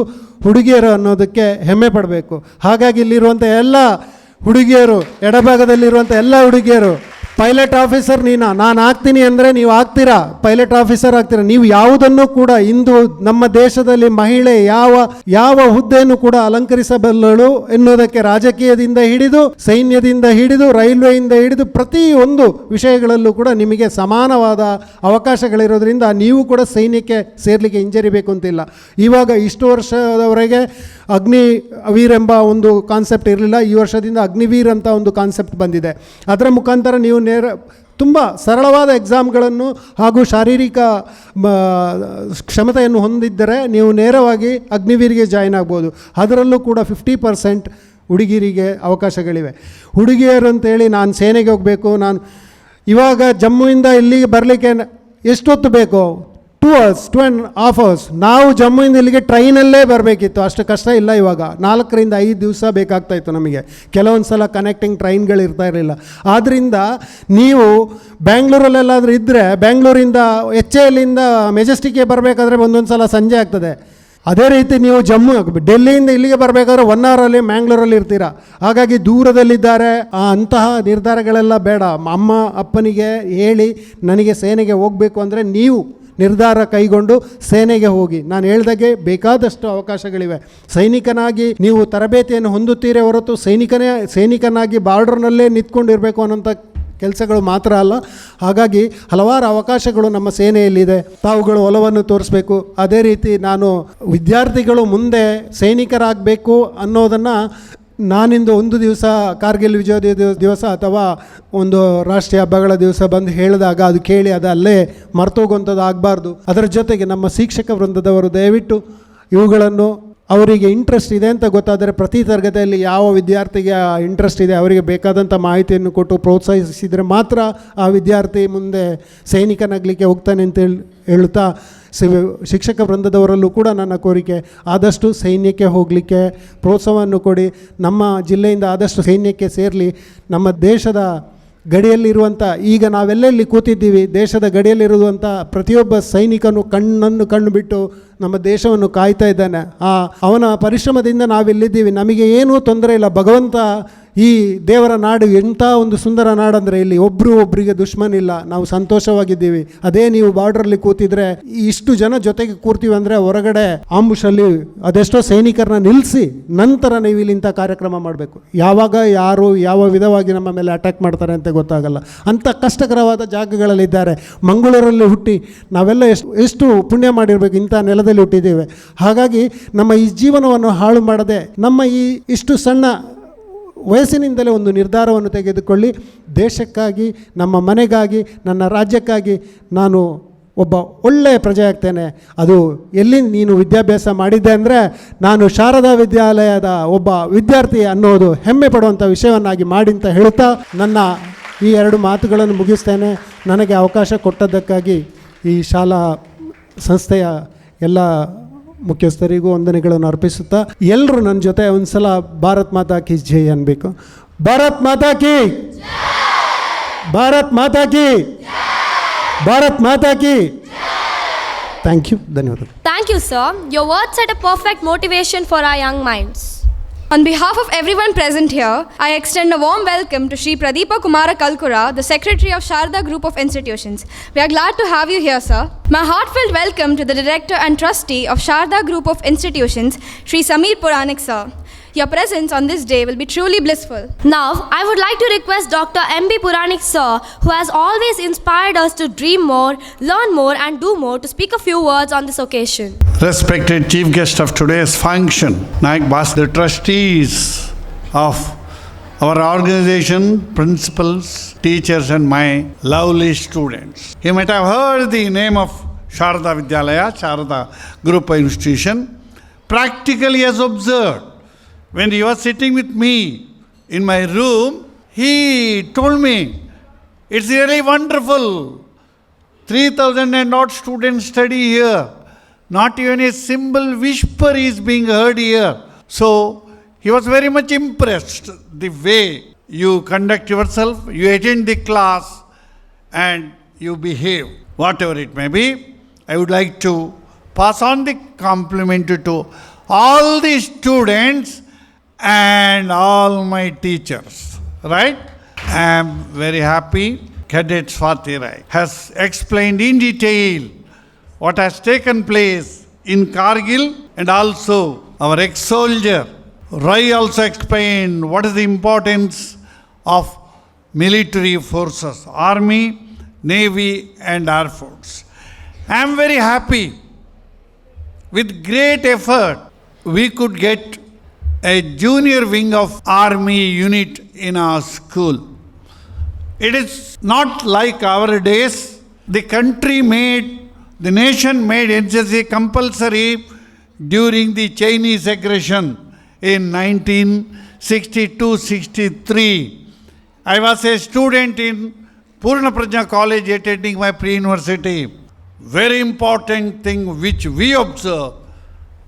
ಹುಡುಗಿಯರು ಅನ್ನೋದಕ್ಕೆ ಹೆಮ್ಮೆ ಪಡಬೇಕು. ಹಾಗಾಗಿ ಇಲ್ಲಿರುವಂಥ ಎಲ್ಲ ಹುಡುಗಿಯರು, ಎಡಭಾಗದಲ್ಲಿರುವಂಥ ಎಲ್ಲ ಹುಡುಗಿಯರು, ಪೈಲಟ್ ಆಫೀಸರ್ ನಾನು ಆಗ್ತೀನಿ ಅಂದರೆ ನೀವು ಆಗ್ತೀರಾ, ಪೈಲಟ್ ಆಫೀಸರ್ ಆಗ್ತೀರಾ. ನೀವು ಯಾವುದನ್ನು ಕೂಡ ಇಂದು ನಮ್ಮ ದೇಶದಲ್ಲಿ ಮಹಿಳೆ ಯಾವ ಹುದ್ದೆಯನ್ನು ಕೂಡ ಅಲಂಕರಿಸಬಲ್ಲಳು ಎನ್ನುವುದಕ್ಕೆ ರಾಜಕೀಯದಿಂದ ಹಿಡಿದು, ಸೈನ್ಯದಿಂದ ಹಿಡಿದು, ರೈಲ್ವೆಯಿಂದ ಹಿಡಿದು ಪ್ರತಿಯೊಂದು ವಿಷಯಗಳಲ್ಲೂ ಕೂಡ ನಿಮಗೆ ಸಮಾನವಾದ ಅವಕಾಶಗಳಿರೋದ್ರಿಂದ ನೀವು ಕೂಡ ಸೈನ್ಯಕ್ಕೆ ಸೇರಲಿಕ್ಕೆ ಹಿಂಜರಿಬೇಕು ಅಂತಿಲ್ಲ. ಇವಾಗ ಇಷ್ಟು ವರ್ಷದವರೆಗೆ ಅಗ್ನಿವೀರ್ ಎಂಬ ಒಂದು ಕಾನ್ಸೆಪ್ಟ್ ಇರಲಿಲ್ಲ. ಈ ವರ್ಷದಿಂದ ಅಗ್ನಿವೀರ್ ಅಂತ ಒಂದು ಕಾನ್ಸೆಪ್ಟ್ ಬಂದಿದೆ. ಅದರ ಮುಖಾಂತರ ನೀವು ತುಂಬ ಸರಳವಾದ ಎಕ್ಸಾಮ್ಗಳನ್ನು ಹಾಗೂ ಶಾರೀರಿಕ ಕ್ಷಮತೆಯನ್ನು ಹೊಂದಿದ್ದರೆ ನೀವು ನೇರವಾಗಿ ಅಗ್ನಿವೀರಿಗೆ ಜಾಯ್ನ್ ಆಗ್ಬೋದು. ಅದರಲ್ಲೂ ಕೂಡ 50% ಹುಡುಗಿಯರಿಗೆ ಅವಕಾಶಗಳಿವೆ. ಹುಡುಗಿಯರು ಅಂತೇಳಿ ನಾನು ಸೇನೆಗೆ ಹೋಗಬೇಕು, ನಾನು ಇವಾಗ ಜಮ್ಮುವಿಂದ ಇಲ್ಲಿಗೆ ಬರಲಿಕ್ಕೆ ಎಷ್ಟೊತ್ತು ಬೇಕು? 2.5 hours. ನಾವು ಜಮ್ಮುವಿಂದ ಇಲ್ಲಿಗೆ ಟ್ರೈನಲ್ಲೇ ಬರಬೇಕಿತ್ತು, ಅಷ್ಟು ಕಷ್ಟ ಇಲ್ಲ. ಇವಾಗ 4ರಿಂದ 5 ದಿವಸ ಬೇಕಾಗ್ತಾಯಿತ್ತು ನಮಗೆ. ಕೆಲವೊಂದು ಸಲ ಕನೆಕ್ಟಿಂಗ್ ಟ್ರೈನ್ಗಳು ಇರ್ತಾ ಇರಲಿಲ್ಲ. ಆದ್ದರಿಂದ ನೀವು ಬ್ಯಾಂಗ್ಳೂರಲ್ಲೆಲ್ಲಾದರೂ ಇದ್ದರೆ, ಬ್ಯಾಂಗ್ಳೂರಿಂದ HALಯಿಂದ ಮೆಜೆಸ್ಟಿಕ್ಗೆ ಬರಬೇಕಾದ್ರೆ ಒಂದೊಂದು ಸಲ ಸಂಜೆ ಆಗ್ತದೆ. ಅದೇ ರೀತಿ ನೀವು ಡೆಲ್ಲಿಯಿಂದ ಇಲ್ಲಿಗೆ ಬರಬೇಕಾದ್ರೆ 1 ಅವರಲ್ಲಿ ಮ್ಯಾಂಗ್ಳೂರಲ್ಲಿ ಇರ್ತೀರ. ಹಾಗಾಗಿ ದೂರದಲ್ಲಿದ್ದಾರೆ, ಅಂತಹ ನಿರ್ಧಾರಗಳೆಲ್ಲ ಬೇಡ. ಅಮ್ಮ ಅಪ್ಪನಿಗೆ ಹೇಳಿ ನನಗೆ ಸೇನೆಗೆ ಹೋಗಬೇಕು ಅಂದರೆ ನೀವು ನಿರ್ಧಾರ ಕೈಗೊಂಡು ಸೇನೆಗೆ ಹೋಗಿ. ನಾನು ಹೇಳ್ದಾಗೆ ಬೇಕಾದಷ್ಟು ಅವಕಾಶಗಳಿವೆ. ಸೈನಿಕನಾಗಿ ನೀವು ತರಬೇತಿಯನ್ನು ಹೊಂದುತ್ತೀರೇ ಹೊರತು ಸೈನಿಕನಾಗಿ ಬಾರ್ಡರ್ನಲ್ಲೇ ನಿಂತ್ಕೊಂಡಿರಬೇಕು ಅನ್ನೋಂಥ ಕೆಲಸಗಳು ಮಾತ್ರ ಅಲ್ಲ. ಹಾಗಾಗಿ ಹಲವಾರು ಅವಕಾಶಗಳು ನಮ್ಮ ಸೇನೆಯಲ್ಲಿದೆ. ತಾವುಗಳು ಒಲವನ್ನು ತೋರಿಸ್ಬೇಕು. ಅದೇ ರೀತಿ ನಾನು ವಿದ್ಯಾರ್ಥಿಗಳು ಮುಂದೆ ಸೈನಿಕರಾಗಬೇಕು ಅನ್ನೋದನ್ನು ನಾನಿಂದು ಒಂದು ದಿವಸ ಕಾರ್ಗಿಲ್ ವಿಜಯ ದಿವಸ ಅಥವಾ ಒಂದು ರಾಷ್ಟ್ರೀಯ ಹಬ್ಬಗಳ ದಿವಸ ಬಂದು ಹೇಳಿದಾಗ ಅದು ಕೇಳಿ ಅದು ಅಲ್ಲೇ ಮರ್ತೋಗುವಂಥದ್ದು ಆಗಬಾರ್ದು. ಅದರ ಜೊತೆಗೆ ನಮ್ಮ ಶಿಕ್ಷಕ ವೃಂದದವರು ದಯವಿಟ್ಟು ಇವುಗಳನ್ನು ಅವರಿಗೆ ಇಂಟ್ರೆಸ್ಟ್ ಇದೆ ಅಂತ ಗೊತ್ತಾದರೆ ಪ್ರತಿ ತರಗತಿಯಲ್ಲಿ ಯಾವ ವಿದ್ಯಾರ್ಥಿಗೆ ಇಂಟ್ರೆಸ್ಟ್ ಇದೆ ಅವರಿಗೆ ಬೇಕಾದಂಥ ಮಾಹಿತಿಯನ್ನು ಕೊಟ್ಟು ಪ್ರೋತ್ಸಾಹಿಸಿದರೆ ಮಾತ್ರ ಆ ವಿದ್ಯಾರ್ಥಿ ಮುಂದೆ ಸೈನಿಕನಾಗಲಿಕ್ಕೆ ಹೋಗ್ತಾನೆ ಅಂತ ಹೇಳುತ್ತಾ, ಶಿಕ್ಷಕ ವೃಂದದವರಲ್ಲೂ ಕೂಡ ನನ್ನ ಕೋರಿಕೆ, ಆದಷ್ಟು ಸೈನ್ಯಕ್ಕೆ ಹೋಗಲಿಕ್ಕೆ ಪ್ರೋತ್ಸಾಹವನ್ನು ಕೊಡಿ. ನಮ್ಮ ಜಿಲ್ಲೆಯಿಂದ ಆದಷ್ಟು ಸೈನ್ಯಕ್ಕೆ ಸೇರಲಿ. ನಮ್ಮ ದೇಶದ ಗಡಿಯಲ್ಲಿರುವಂಥ, ಈಗ ನಾವೆಲ್ಲೆಲ್ಲಿ ಕೂತಿದ್ದೀವಿ, ದೇಶದ ಗಡಿಯಲ್ಲಿರುವಂಥ ಪ್ರತಿಯೊಬ್ಬ ಸೈನಿಕನು ಕಣ್ಣು ಬಿಟ್ಟು ನಮ್ಮ ದೇಶವನ್ನು ಕಾಯ್ತಾ ಇದ್ದಾನೆ. ಅವನ ಪರಿಶ್ರಮದಿಂದ ನಾವಿಲ್ಲಿದ್ದೀವಿ. ನಮಗೆ ಏನೂ ತೊಂದರೆ ಇಲ್ಲ. ಭಗವಂತ ಈ ದೇವರ ನಾಡು ಎಂಥ ಒಂದು ಸುಂದರ ನಾಡಂದರೆ ಇಲ್ಲಿ ಒಬ್ಬರಿಗೆ ದುಶ್ಮನ್ ಇಲ್ಲ. ನಾವು ಸಂತೋಷವಾಗಿದ್ದೀವಿ. ಅದೇ ನೀವು ಬಾರ್ಡ್ರಲ್ಲಿ ಕೂತಿದ್ರೆ, ಇಷ್ಟು ಜನ ಜೊತೆಗೆ ಕೂರ್ತೀವಿ ಅಂದರೆ ಹೊರಗಡೆ ಆಂಬುಷಲ್ಲಿ ಅದೆಷ್ಟೋ ಸೈನಿಕರನ್ನ ನಿಲ್ಲಿಸಿ ನಂತರ ನೀವು ಇಲ್ಲಿ ಇಂಥ ಕಾರ್ಯಕ್ರಮ ಮಾಡಬೇಕು. ಯಾವಾಗ ಯಾರು ಯಾವ ವಿಧವಾಗಿ ನಮ್ಮ ಮೇಲೆ ಅಟ್ಯಾಕ್ ಮಾಡ್ತಾರೆ ಅಂತ ಗೊತ್ತಾಗಲ್ಲ. ಅಂಥ ಕಷ್ಟಕರವಾದ ಜಾಗಗಳಲ್ಲಿದ್ದಾರೆ. ಮಂಗಳೂರಲ್ಲಿ ಹುಟ್ಟಿ ನಾವೆಲ್ಲ ಎಷ್ಟು ಪುಣ್ಯ ಮಾಡಿರಬೇಕು, ಇಂಥ ನೆಲದಲ್ಲಿ ಹುಟ್ಟಿದ್ದೇವೆ. ಹಾಗಾಗಿ ನಮ್ಮ ಈ ಜೀವನವನ್ನು ಹಾಳು ಮಾಡದೆ ನಮ್ಮ ಈ ಇಷ್ಟು ಸಣ್ಣ ವಯಸ್ಸಿನಿಂದಲೇ ಒಂದು ನಿರ್ಧಾರವನ್ನು ತೆಗೆದುಕೊಳ್ಳಿ. ದೇಶಕ್ಕಾಗಿ, ನಮ್ಮ ಮನೆಗಾಗಿ, ನನ್ನ ರಾಜ್ಯಕ್ಕಾಗಿ ನಾನು ಒಬ್ಬ ಒಳ್ಳೆಯ ಪ್ರಜೆ ಆಗ್ತೇನೆ. ಅದು ಎಲ್ಲಿ ನೀನು ವಿದ್ಯಾಭ್ಯಾಸ ಮಾಡಿದ್ದೆ ಅಂದರೆ ನಾನು ಶಾರದಾ ವಿದ್ಯಾಲಯದ ಒಬ್ಬ ವಿದ್ಯಾರ್ಥಿ ಅನ್ನೋದು ಹೆಮ್ಮೆ ಪಡುವಂಥ ವಿಷಯವನ್ನಾಗಿ ಮಾಡಿ ಅಂತ ಹೇಳುತ್ತಾ ನನ್ನ ಈ 2 ಮಾತುಗಳನ್ನು ಮುಗಿಸ್ತೇನೆ. ನನಗೆ ಅವಕಾಶ ಕೊಟ್ಟದ್ದಕ್ಕಾಗಿ ಈ ಶಾಲಾ ಸಂಸ್ಥೆಯ ಎಲ್ಲ ಮುಖ್ಯಸ್ಥರಿಗೂ ವಂದನೆಗಳನ್ನು ಅರ್ಪಿಸುತ್ತಾ ಎಲ್ಲರೂ ನನ್ನ ಜೊತೆ ಒಂದು ಸಲ ಭಾರತ್ ಮಾತಾ ಕಿ ಜೈ ಅನ್ಬೇಕು. ಭಾರತ್ ಮಾತಾ ಕಿ, ಭಾರತ್ ಮಾತಾ ಕಿ, ಭಾರತ್ ಮಾತಾ ಕಿ. ಥ್ಯಾಂಕ್ ಯು, ಧನ್ಯವಾದಗಳು. Thank you, sir. Your words set a perfect motivation for our young minds. On behalf of everyone present here, I extend a warm welcome to Shri Pradeepa Kumara Kalkura, the Secretary of Sharada Group of Institutions. We are glad to have you here, sir. My heartfelt welcome to the Director and Trustee of Sharada Group of Institutions, Shri Sameer Puranik, sir. Your presence on this day will be truly blissful. Now, I would like to request Dr. M.B. Puranik, sir, who has always inspired us to dream more, learn more, and do more, to speak a few words on this occasion. Respected chief guest of today's function, Naik Bas, the trustees of our organization, principals, teachers, and my lovely students. You might have heard the name of Sharada Vidyalaya, Sharada Group of Institution. Practically as observed, when he was sitting with me in my room, he told me, it's really wonderful. 3,000 and odd students study here. Not even a simple whisper is being heard here. So, he was very much impressed the way you conduct yourself, you attend the class, and you behave, whatever it may be. I would like to pass on the compliment to all the students and all my teachers, right? I am very happy. Cadet Swati Rai has explained in detail what has taken place in Kargil, and also our ex-soldier Rai also explained what is the importance of military forces, Army, Navy, and Air Force. I am very happy. With great effort, we could get a junior wing of Army unit in our school. It is not like our days. The country made, the nation made NCC compulsory during the Chinese aggression in 1962-63. I was a student in Purna Prajna College attending my pre-university. Very important thing which we observe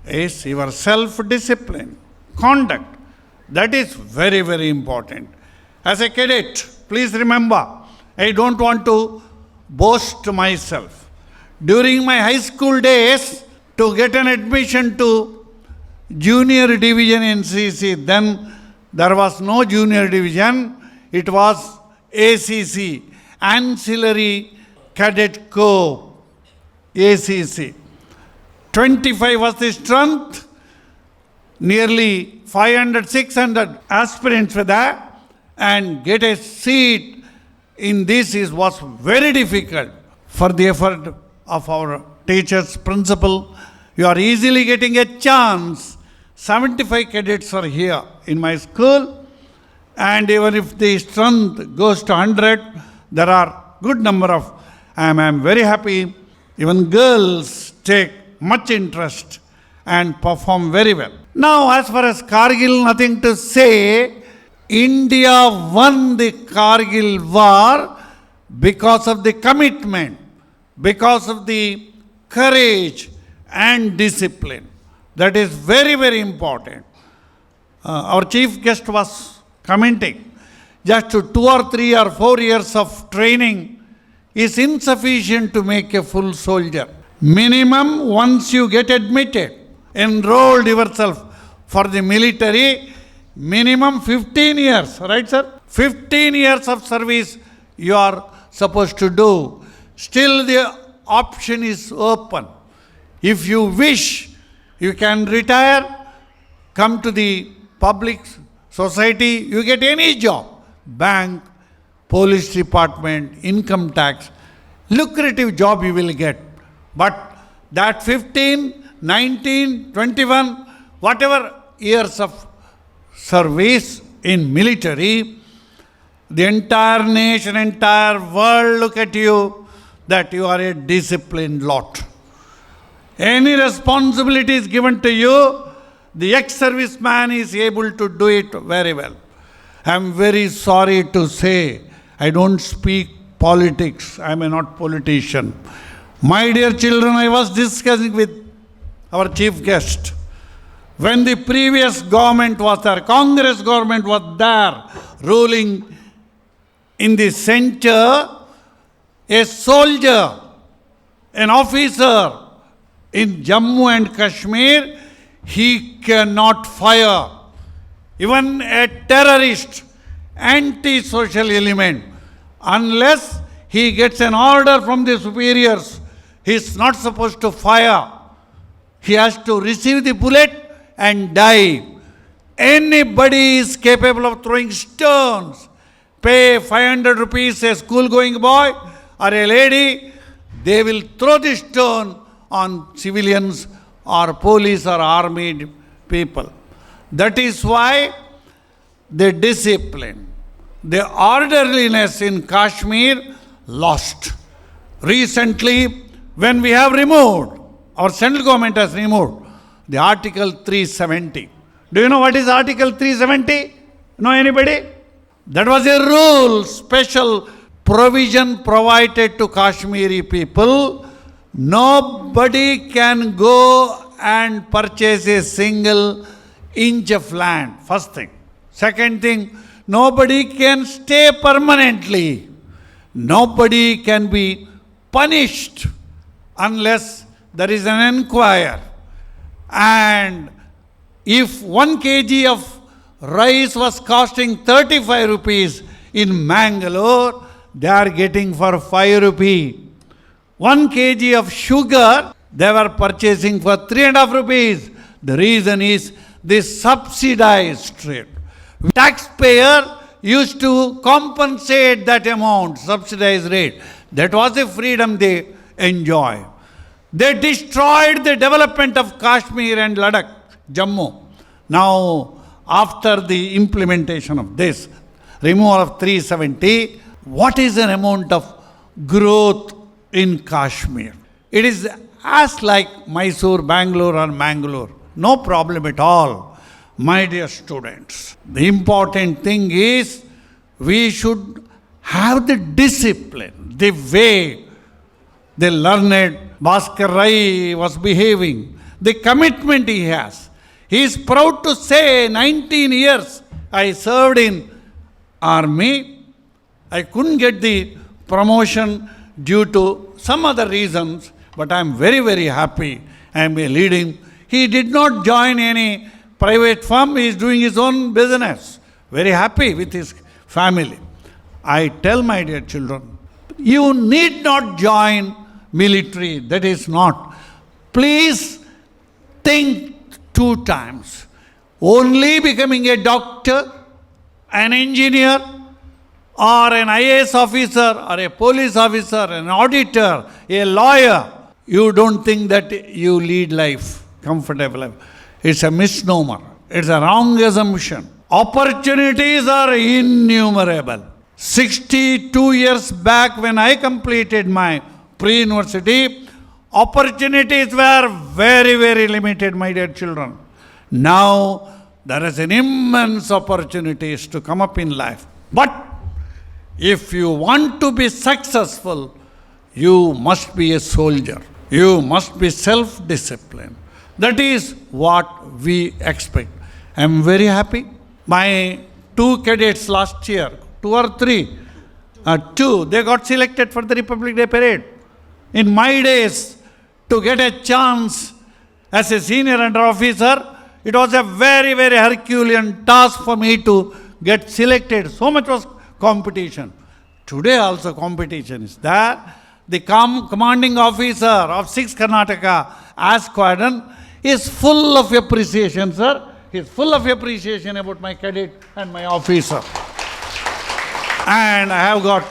is your self-discipline, conduct. That is very, very important. As a cadet, please remember, I don't want to boast myself. During my high school days, to get an admission to junior division NCC, then there was no junior division, it was ACC, Ancillary Cadet Corps, ACC. 25 was the strength, nearly 500, 600 aspirants were there, and get a seat in this was very difficult. For the effort of our teachers, principal, you are easily getting a chance. 75 cadets are here in my school, and even if the strength goes to 100, there are good number of, I am very happy, even girls take much interest and perform very well. Now, as far as Kargil, nothing to say. India won the Kargil war because of the commitment, because of the courage and discipline. That is very, very important. Our chief guest was commenting, just 2 or 3 or 4 years of training is insufficient to make a full soldier. Minimum, once you get admitted, enrolled yourself for the military, minimum 15 years, right sir? 15 years of service you are supposed to do. Still the option is open. If you wish, you can retire, come to the public society, you get any job, bank, police department, income tax, lucrative job you will get. But that 15, 19, 21, whatever years of service in military, the entire nation, entire world look at you that you are a disciplined lot. Any responsibility is given to you, the ex-serviceman is able to do it very well. I am very sorry to say, I don't speak politics. I am not politician. My dear children, I was discussing with our chief guest. When the previous government was there, Congress government was there, ruling in the center, a soldier, an officer in Jammu and Kashmir, he cannot fire. Even a terrorist, anti-social element, unless he gets an order from the superiors, he is not supposed to fire. He has to receive the bullet and die. Anybody is capable of throwing stones. Pay 500 rupees a school-going boy or a lady, they will throw the stone on civilians or police or armed people. That is why the discipline, the orderliness in Kashmir lost. Recently, when we have removed, our central government has removed the Article 370. Do you know what is Article 370? Know anybody? That was a rule, special provision provided to Kashmiri people. Nobody can go and purchase a single inch of land. First thing. Second thing, nobody can stay permanently. Nobody can be punished unless there is an inquiry. And if 1 kg of rice was costing 35 rupees in Mangalore, they are getting for 5 rupees. 1 kg of sugar, they were purchasing for 3.5 rupees. The reason is this subsidized rate. Taxpayer used to compensate that amount, subsidized rate. That was the freedom they enjoy. They destroyed the development of Kashmir and Ladakh, Jammu. Now, after the implementation of this, removal of 370, what is an amount of growth in Kashmir? It is as like Mysore, Bangalore or Mangalore. No problem at all. My dear students, the important thing is we should have the discipline, the way the learned Bhaskar Rai was behaving, the commitment he has. He is proud to say, 19 years I served in army. I couldn't get the promotion due to some other reasons, but I am very, very happy. I am leading. He did not join any private firm. He is doing his own business. Very happy with his family. I tell my dear children, you need not join military. That is not. Please think 2 times. Only becoming a doctor, an engineer, or an IAS officer, or a police officer, an auditor, a lawyer, you don't think that you lead life, comfortable life. It's a misnomer. It's a wrong assumption. Opportunities are innumerable. 62 years back when I completed my pre-university, opportunities were very, very limited, my dear children. Now, there is an immense opportunities to come up in life. But if you want to be successful, you must be a soldier. You must be self-disciplined. That is what we expect. I am very happy. My 2 cadets last year, 2 or 3, 2, they got selected for the Republic Day parade. In my days, to get a chance as a senior under officer, it was a very, very Herculean task for me to get selected. So much was competition. Today also competition is there. The commanding officer of 6th Karnataka as squadron is full of appreciation, sir. He is full of appreciation about my cadet and my officer. And I have got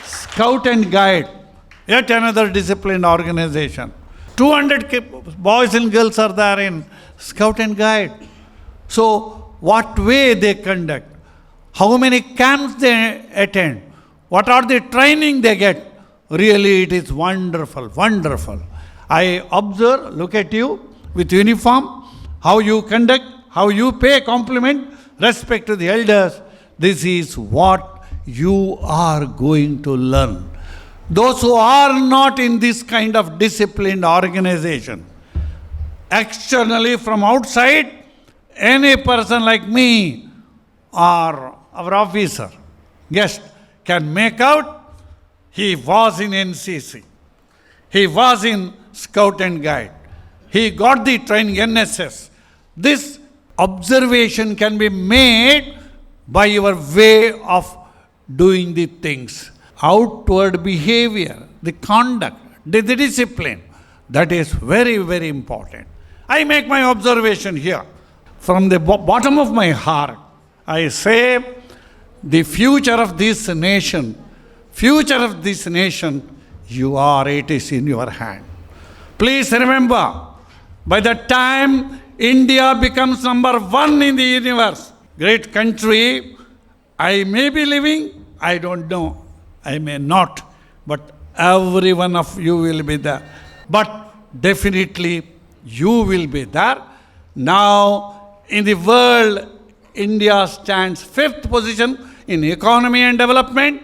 Scout and Guide, yet another disciplined organization. 200 boys and girls are there in Scout and Guide. So, what way they conduct? How many camps they attend? What are the training they get? Really, it is wonderful, wonderful. I observe, look at you with uniform, how you conduct, how you pay compliment, respect to the elders. This is what you are going to learn. Those who are not in this kind of disciplined organization, externally from outside, any person like me or our officer, guest, can make out he was in NCC, he was in Scout and Guide, he got the training NSS. This observation can be made by your way of doing the things. Outward behavior, the conduct, the discipline, that is very, very important. I make my observation here. From the bottom of my heart, I say the future of this nation, it is in your hand. Please remember, by the time India becomes number one in the universe, great country, I may be living, I don't know, I may not, but every one of you will be there. But definitely you will be there. Now, in the world, India stands 5th position in economy and development.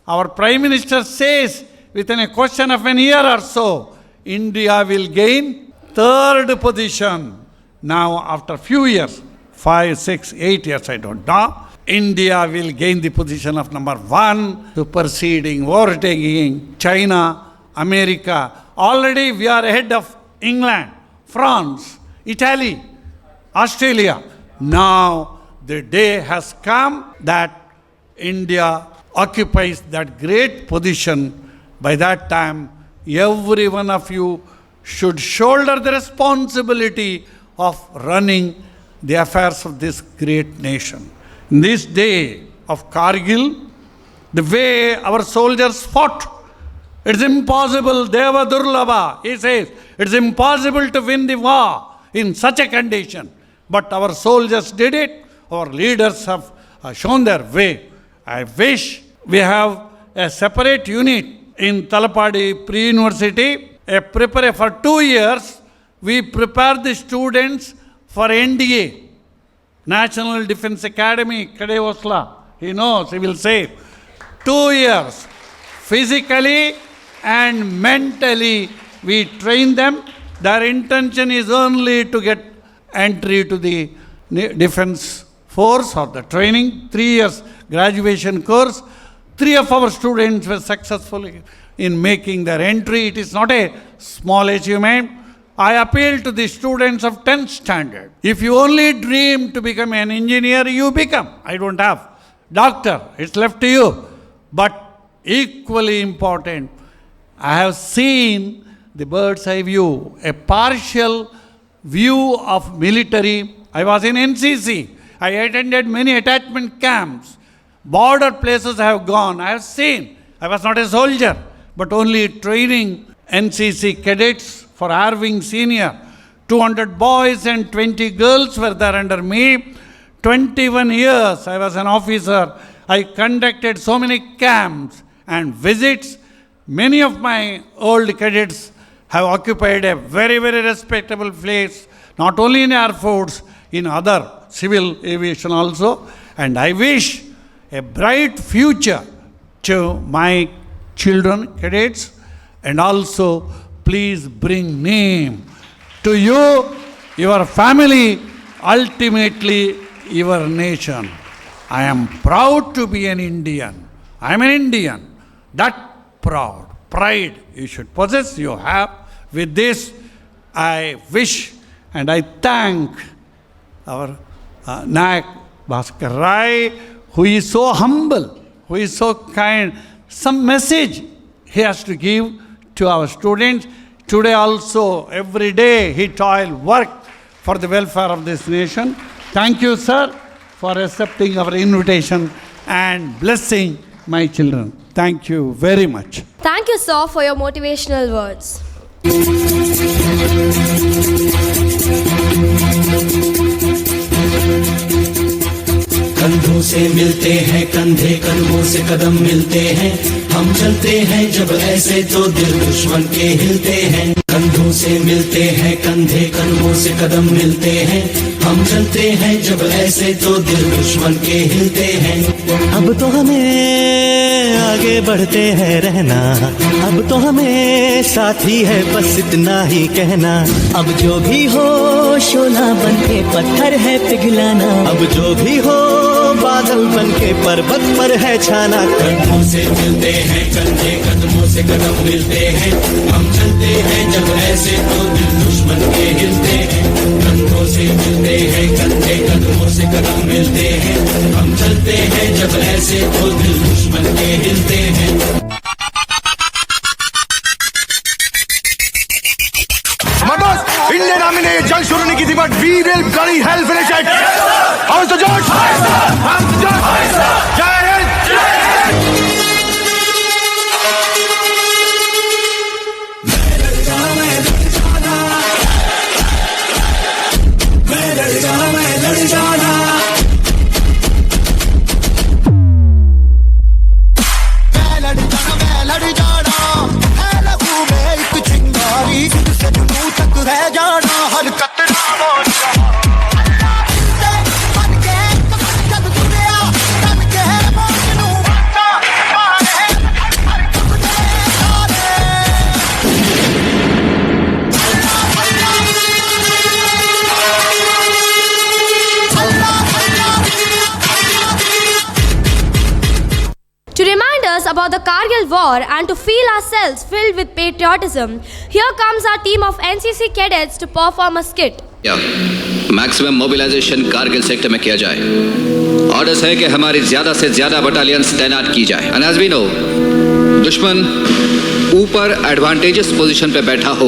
Our Prime Minister says, within a question of an year or so, India will gain 3rd position. Now, after few years, 5, 6, 8 years, I don't know, India will gain the position of number 1, superseding, overtaking China, America. Already we are ahead of England, France, Italy, Australia. Now the day has come that India occupies that great position. By that time, every one of you should shoulder the responsibility of running the affairs of this great nation. In this day of Kargil, the way our soldiers fought, it's impossible, Deva Durlava, he says, it's impossible to win the war in such a condition. But our soldiers did it, our leaders have shown their way. I wish we have a separate unit in Talapadi Pre-University, prepare for 2 years, we prepare the students for NDA, National Defense Academy, Kadevosla. He knows, he will say. 2 years, physically and mentally, we train them. Their intention is only to get entry to the defense force or the training. 3 years graduation course. 3 of our students were successful in making their entry. It is not a small achievement. I appeal to the students of 10th standard. If you only dream to become an engineer, you become. I don't have. Doctor, it's left to you. But equally important, I have seen the bird's eye view, a partial view of military. I was in NCC. I attended many attachment camps. Border places I have gone. I have seen. I was not a soldier, but only training NCC cadets for Air Wing Senior. 200 boys and 20 girls were there under me. 21 years I was an officer. I conducted so many camps and visits. Many of my old cadets have occupied a very, very respectable place, not only in Air Force, in other civil aviation also. And I wish a bright future to my children, cadets, and also please bring name to you, your family, ultimately your nation. I am proud to be an Indian. I am an Indian. That pride you should possess, you have. With this, I wish and I thank our Nayak Bhaskar Rai, who is so humble, who is so kind. Some message he has to give to our students. Today also, every day he worked for the welfare of this nation. Thank you, sir, for accepting our invitation and blessing my children. Thank you very much. Thank you, sir, for your motivational words. कंधों से मिलते हैं कंधे, कदमों से कदम मिलते हैं, हम चलते हैं जब ऐसे तो दिल दुश्मन के हिलते हैं। कंधों से मिलते हैं कंधे, कदमों से कदम मिलते हैं, हम चलते हैं जब ऐसे तो दिल दुश्मन के हिलते हैं। अब तो हमें आगे बढ़ते हैं रहना, अब तो हमें साथी है बस इतना ही कहना। अब जो भी हो शोला बन के पत्थर है पिघलाना, अब जो भी हो बादल बन के पर्वत पर है छाना। कंधों से मिलते हैं कंधे, कदमों से कदम मिलते हैं, हम चलते हैं जब ऐसे तो दिल दुश्मन के हिलते हैं। कंधों से मिलते हैं कंधे, कदमों से कदम मिलते हैं, हम चलते हैं जब ऐसे तो दिल दुश्मन के हिलते हैं। इंडियन आर्मी ने ये जंग शुरू नहीं की थी, but we will bloody hell finish it. How is the George? Jai Hind. To remind us about the Kargil war and to feel ourselves filled with patriotism, here comes our team of NCC cadets to perform a skit. Maximum mobilisation Kargil sector में किया जाए। Orders है कि हमारी ज्यादा से ज्यादा battalions तैनात की जाए। एंड एज वी नो, दुश्मन ऊपर एडवांटेजेस पोजीशन पे बैठा हो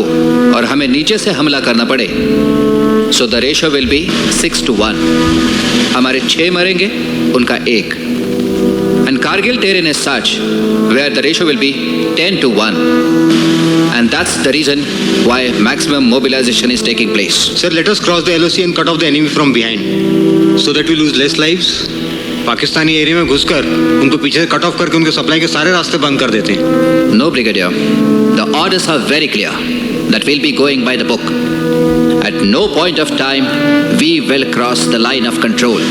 और हमें नीचे से हमला करना पड़े, so the ratio will be 6 to 1। हमारे 6 मरेंगे, उनका 1। And Kargil terrain is such where the ratio will be 10 to 1. And that's the reason why maximum mobilization is taking place. Sir, let us cross the LOC and cut off the enemy from behind so that we lose less lives. Pakistani area में घुसकर उनको पीछे से cut off करके उनके supply के सारे रास्ते बंद कर देते हैं। No, Brigadier. The orders are very clear that we'll be going by the book. At no point of time we will cross the line of control.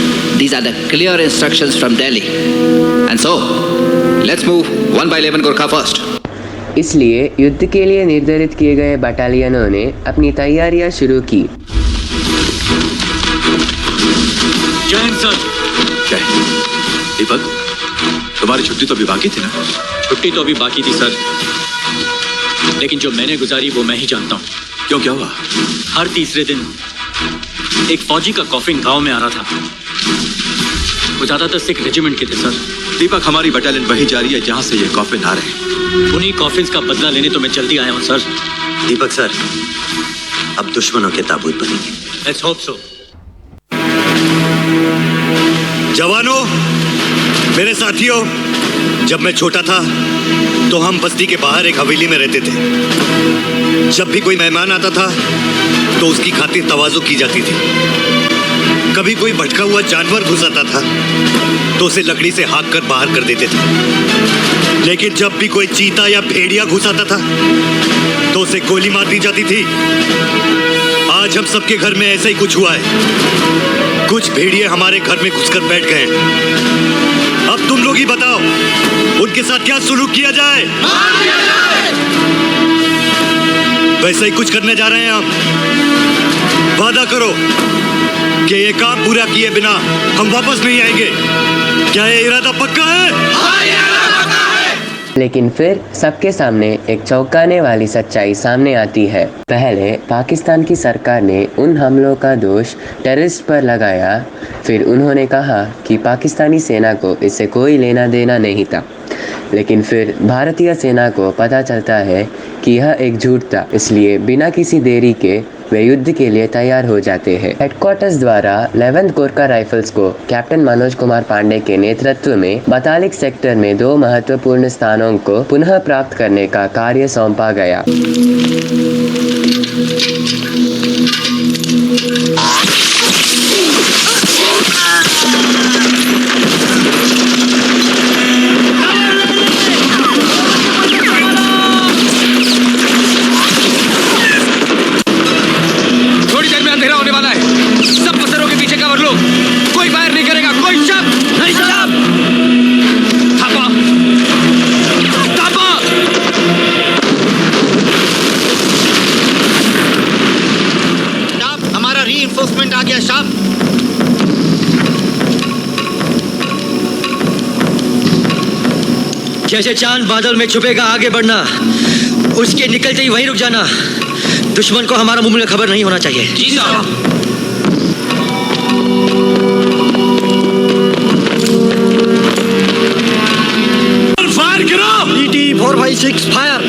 These are the clear instructions from Delhi. And so, let's move 1 by 11 Gorkha first. इसलिए युद्ध के लिए निर्धारित किए गए बटालियनों ने अपनी तैयारियां शुरू की। जय हिंद सर। जय हिंद। दीपक, तुम्हारी छुट्टी तो अभी बाकी थी ना? छुट्टी तो अभी बाकी थी सर, लेकिन जो मैंने गुजारी वो मैं ही जानता हूँ। क्यों, क्या हुआ? हर तीसरे दिन एक फौजी का कॉफिन गांव में आ रहा था। वो ज्यादातर सिख रेजिमेंट के थे सर। दीपक, हमारी बटालियन वही जा रही है जहाँ से ये कॉफिन आ रहे हैं। उन्हीं कॉफिन्स का बदला लेने तो मैं जल्दी आया हूँ सर। दीपक सर, अब दुश्मनों के ताबूत बनेंगे। Let's hope so. जवानों, मेरे साथियों, जब मैं छोटा था तो हम बस्ती के बाहर एक हवेली में रहते थे। जब भी कोई मेहमान आता था तो उसकी खातिर तवाज़ो की जाती थी। कभी कोई भटका हुआ जानवर घुस आता था तो उसे लकड़ी से हाँक कर बाहर कर देते थे। लेकिन जब भी कोई चीता या भेड़िया घुस आता था तो उसे गोली मार दी जाती थी। आज हम सबके घर में ऐसा ही कुछ हुआ है। कुछ भेड़िए हमारे घर में घुसकर बैठ गए हैं। अब तुम लोग ही बताओ, उनके साथ क्या सुलूक किया जाए? वैसा ही कुछ करने जा रहे हैं हम। वादा करो कि ये काम पूरा किए बिना हम वापस नहीं आएंगे। क्या ये इरादा पक्का है? लेकिन फिर सबके सामने एक चौंकाने वाली सच्चाई सामने आती है। पहले पाकिस्तान की सरकार ने उन हमलों का दोष टेररिस्ट पर लगाया, फिर उन्होंने कहा कि पाकिस्तानी सेना को इससे कोई लेना देना नहीं था। लेकिन फिर भारतीय सेना को पता चलता है कि यह एक झूठ था, इसलिए बिना किसी देरी के वे युद्ध के लिए तैयार हो जाते हैं। हेडक्वार्टर्स द्वारा 11th गोरखा राइफल्स को कैप्टन मनोज कुमार पांडे के नेतृत्व में बतालिक सेक्टर में 2 महत्वपूर्ण स्थानों को पुनः प्राप्त करने का कार्य सौंपा गया। जैसे चांद बादल में छुपेगा आगे बढ़ना, उसके निकलते ही वहीं रुक जाना। दुश्मन को हमारा मुंह में खबर नहीं होना चाहिए। जी साहब। फायर करो। ET 456 fire.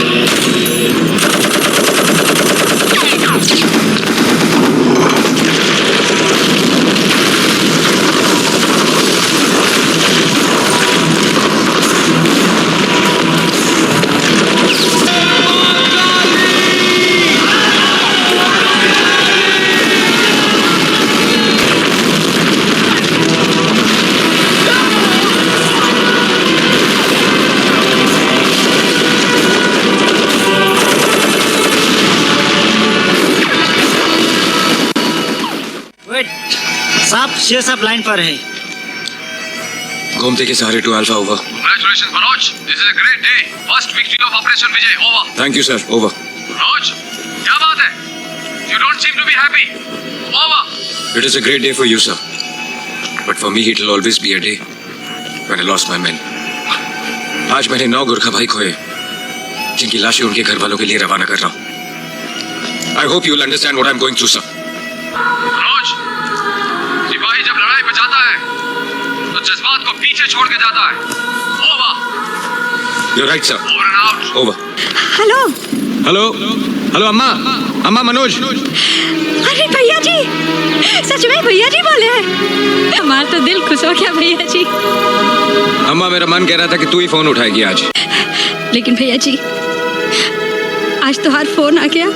Sher Sahab line पर है। गोमती के सहारे two alpha over. Congratulations Manoj, this is a great day. First victory of Operation Vijay. Over. Thank you sir. Over. Manoj, क्या बात है? You don't seem to be happy. Over. It is a great day for you sir, but for me it will always be a day when I lost my men. आज मैंने 9 गुरखा भाई खोए, जिनकी लाशें उनके घर वालों के लिए रवाना कर रहा हूँ। I hope you will understand what I am going through sir. Manoj, सिपाही जब लड़ाई बचाता है तो जज्बात को पीछे छोड़ के जाता है। Over. You're right sir. Over and out. Over. Hello hello hello अम्मा, अम्मा मनोज। अरे भैया जी, सच में भैया जी बोले हैं। हमारा तो दिल खुश हो गया भैया जी। अम्मा मेरा मन कह रहा था कि तू ही फोन उठाएगी आज, लेकिन भैया जी आज तो हर फोन आ गया।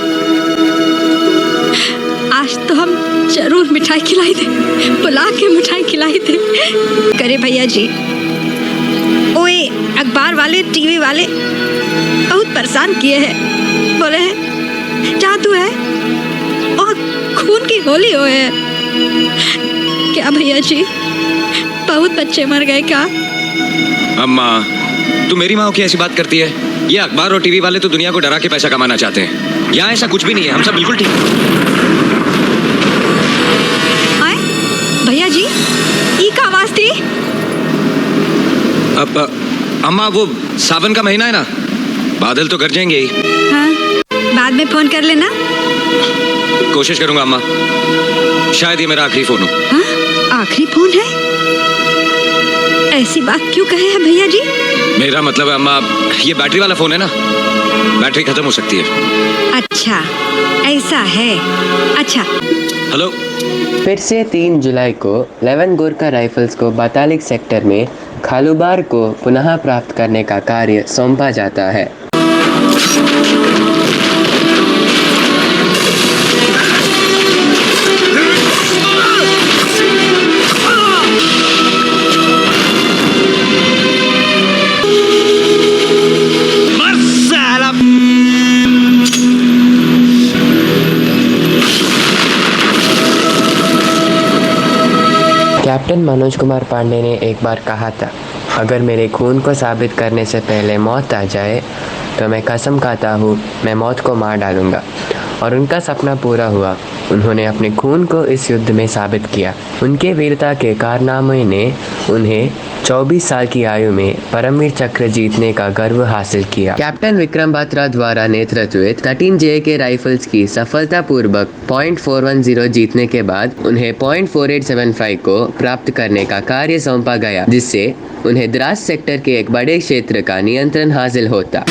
आज तो हम जरूर मिठाई खिलाई दे, बुला के मिठाई खिलाई दे। करे भैया जी, ओए अखबार वाले टीवी वाले बहुत परेशान किए हैं। बोले हैं जादू है और खून की होली हो है। क्या भैया जी बहुत बच्चे मर गए क्या? अम्मा तू मेरी माँ की ऐसी बात करती है? ये अखबार और टीवी वाले तो दुनिया को डरा के पैसा कमाना चाहते हैं। यहाँ ऐसा कुछ भी नहीं है, हम सब बिल्कुल ठीक आए। भैया जी ई का आवाज थी? अब अम्मा वो सावन का महीना है ना, बादल तो गरजेंगे ही। हाँ, बाद में फोन कर लेना। कोशिश करूंगा अम्मा, शायद ये मेरा आखिरी फोन हो। हाँ, आखिरी फोन है? ऐसी बात क्यों कहे हैं भैया जी? मेरा मतलब है अम्मा, ये बैटरी वाला फोन है ना, बैटरी खत्म हो सकती है। अच्छा ऐसा है। अच्छा हेलो। फिर से 3 जुलाई को 11 गोरखा राइफल्स को बतालिक सेक्टर में खालूबार को पुनः प्राप्त करने का कार्य सौंपा जाता है। कैप्टन मनोज कुमार पांडे ने एक बार कहा था, अगर मेरे खून को साबित करने से पहले मौत आ जाए तो मैं कसम खाता हूँ मैं मौत को मार डालूँगा। और उनका सपना पूरा हुआ। उन्होंने अपने खून को इस युद्ध में साबित किया। उनके वीरता के कारनामे ने उन्हें 24 साल की आयु में परमवीर चक्र जीतने का गर्व हासिल किया। कैप्टन विक्रम बत्रा द्वारा नेतृत्वित 13 JK राइफल्स की सफलतापूर्वक .410 जीतने के बाद उन्हें .4875 को प्राप्त करने का कार्य सौंपा गया, जिससे उन्हें द्रास सेक्टर के एक बड़े क्षेत्र का नियंत्रण हासिल होता।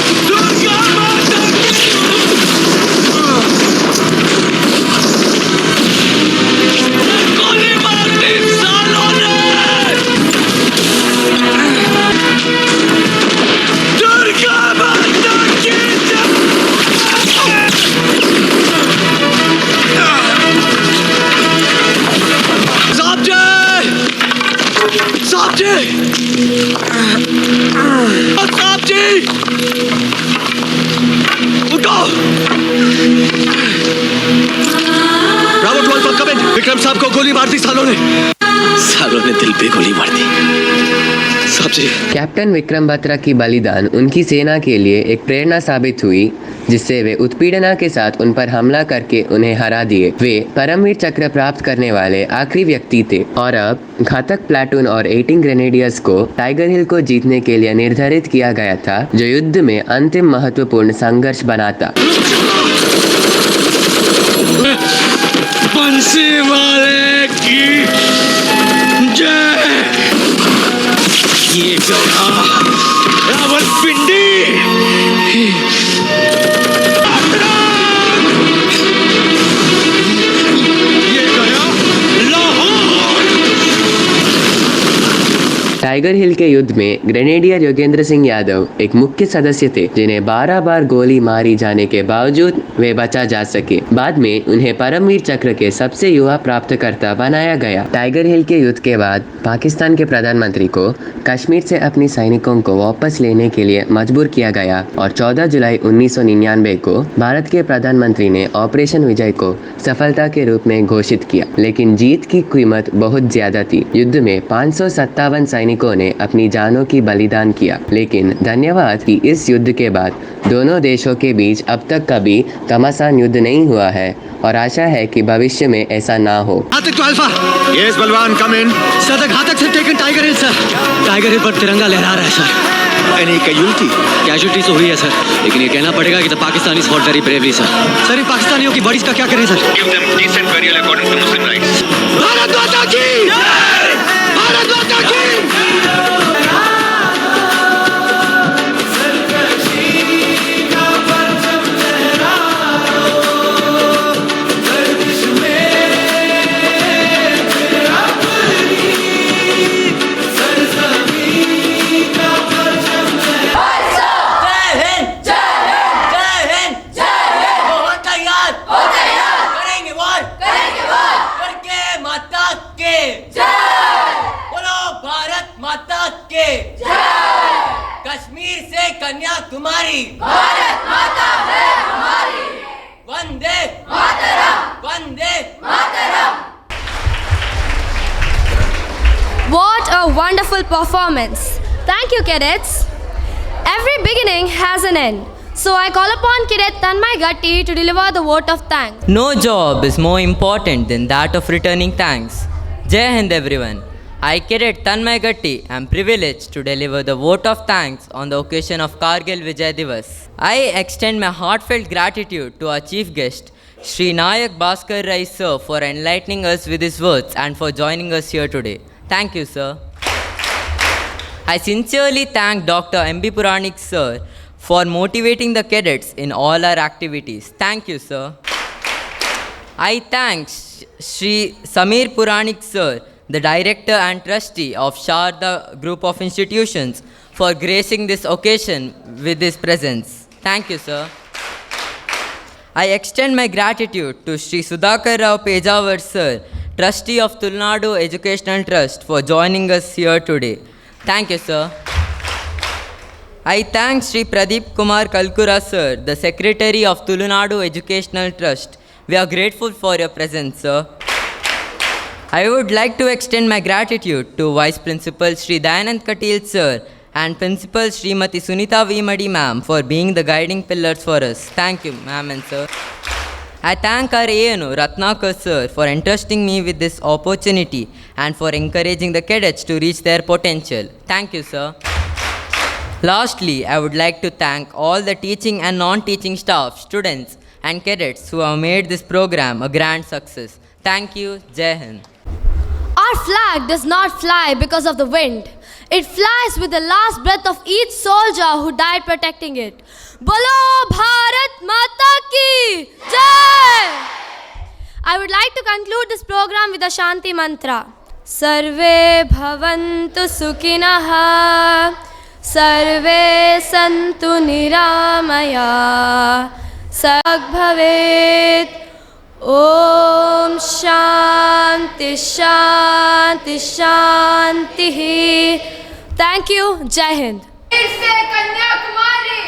विक्रम साहब को गोली मार दी सालों ने दिल पे गोली मार दी साहब जी। कैप्टन विक्रम बत्रा की बलिदान उनकी सेना के लिए एक प्रेरणा साबित हुई, जिससे वे उत्पीड़ना के साथ उन पर हमला करके उन्हें हरा दिए। वे परमवीर चक्र प्राप्त करने वाले आखिरी व्यक्ति थे और अब घातक प्लाटून और 18 ग्रेनेडियर्स को टाइगर हिल को जीतने के लिए निर्धारित किया गया था, जो युद्ध में अंतिम महत्वपूर्ण संघर्ष बना था। बंसी वाले की जय। ये गया रावलपिंडी। टाइगर हिल के युद्ध में ग्रेनेडियर योगेंद्र सिंह यादव एक मुख्य सदस्य थे, जिन्हें 12 बार गोली मारी जाने के बावजूद वे बचा जा सके। बाद में उन्हें परमवीर चक्र के सबसे युवा प्राप्तकर्ता बनाया गया। टाइगर हिल के युद्ध के बाद पाकिस्तान के प्रधानमंत्री को कश्मीर से अपने सैनिकों को वापस लेने के लिए मजबूर किया गया और 14 जुलाई 1999 को भारत के प्रधानमंत्री ने ऑपरेशन विजय को सफलता के रूप में घोषित किया। लेकिन जीत की कीमत बहुत ज्यादा थी। युद्ध में 557 सैनिकों ने अपनी जानों की बलिदान किया। लेकिन धन्यवाद कि इस युद्ध के बाद दोनों देशों के बीच अब तक कभी घमासान युद्ध नहीं हुआ है और आशा है कि भविष्य में ऐसा ना हो। घातक तो अल्फा। यस बलवान, कम इन। सर, घातक से टेकन टाइगर हिल सर। टाइगर हिल पर तिरंगा लहरा रहा है सर। एनी कैजुअलिटी तो हुई है सर, लेकिन ये कहना पड़ेगा कि the Pakistani fought very bravely sir. Sir, इन पाकिस्तानियों की बॉडीज का क्या करें सर? Give them decent burial according to Muslim rites. Bharat Mata की जय। भारत माता की। कश्मीर से कन्याकुमारी भारत माता है हमारी। Vande Mataram, Vande Mataram. What a wonderful performance. Thank you, cadets. Every beginning has an end. So I call upon Cadet Tanmay Gatti to deliver the vote of thanks. No job is more important than that of returning thanks. Jai Hind everyone. I, Cadet Tanmay Gatti, am privileged to deliver the vote of thanks on the occasion of Kargil Vijay Diwas. I extend my heartfelt gratitude to our chief guest, Shri Nayak Bhaskar Rai sir, for enlightening us with his words and for joining us here today. Thank you, sir. I sincerely thank Dr. M.B. Puranik sir for motivating the cadets in all our activities. Thank you, sir. I thank Shri Samir Puranik sir, the director and trustee of Sharada Group of Institutions, for gracing this occasion with his presence. Thank you, sir. I extend my gratitude to Shri Sudhakar Rao Pejawar sir, trustee of Tulnadu Educational Trust, for joining us here today. Thank you, sir. I thank Shri Pradeep Kumar Kalkura sir, the secretary of Tulnadu Educational Trust. We are grateful for your presence, sir. I would like to extend my gratitude to Vice Principal Shri Dayanand Katil sir and Principal Srimati Sunita V. Madi ma'am for being the guiding pillars for us. Thank you, ma'am and sir. I thank our ANO Ratnakar sir for entrusting me with this opportunity and for encouraging the cadets to reach their potential. Thank you, sir. Lastly, I would like to thank all the teaching and non-teaching staff, students and cadets who have made this program a grand success. Thank you. Jai Hind. Our flag does not fly because of the wind. It flies with the last breath of each soldier who died protecting it. Bolo Bharat Mata Ki Jai! I would like to conclude this program with a Shanti mantra. Sarve bhavantu sukhinaha, sarve santu niramaya, sag bhavet. Om Shanti Shanti Shanti. Thank you. Jai Hind. Kanyakumari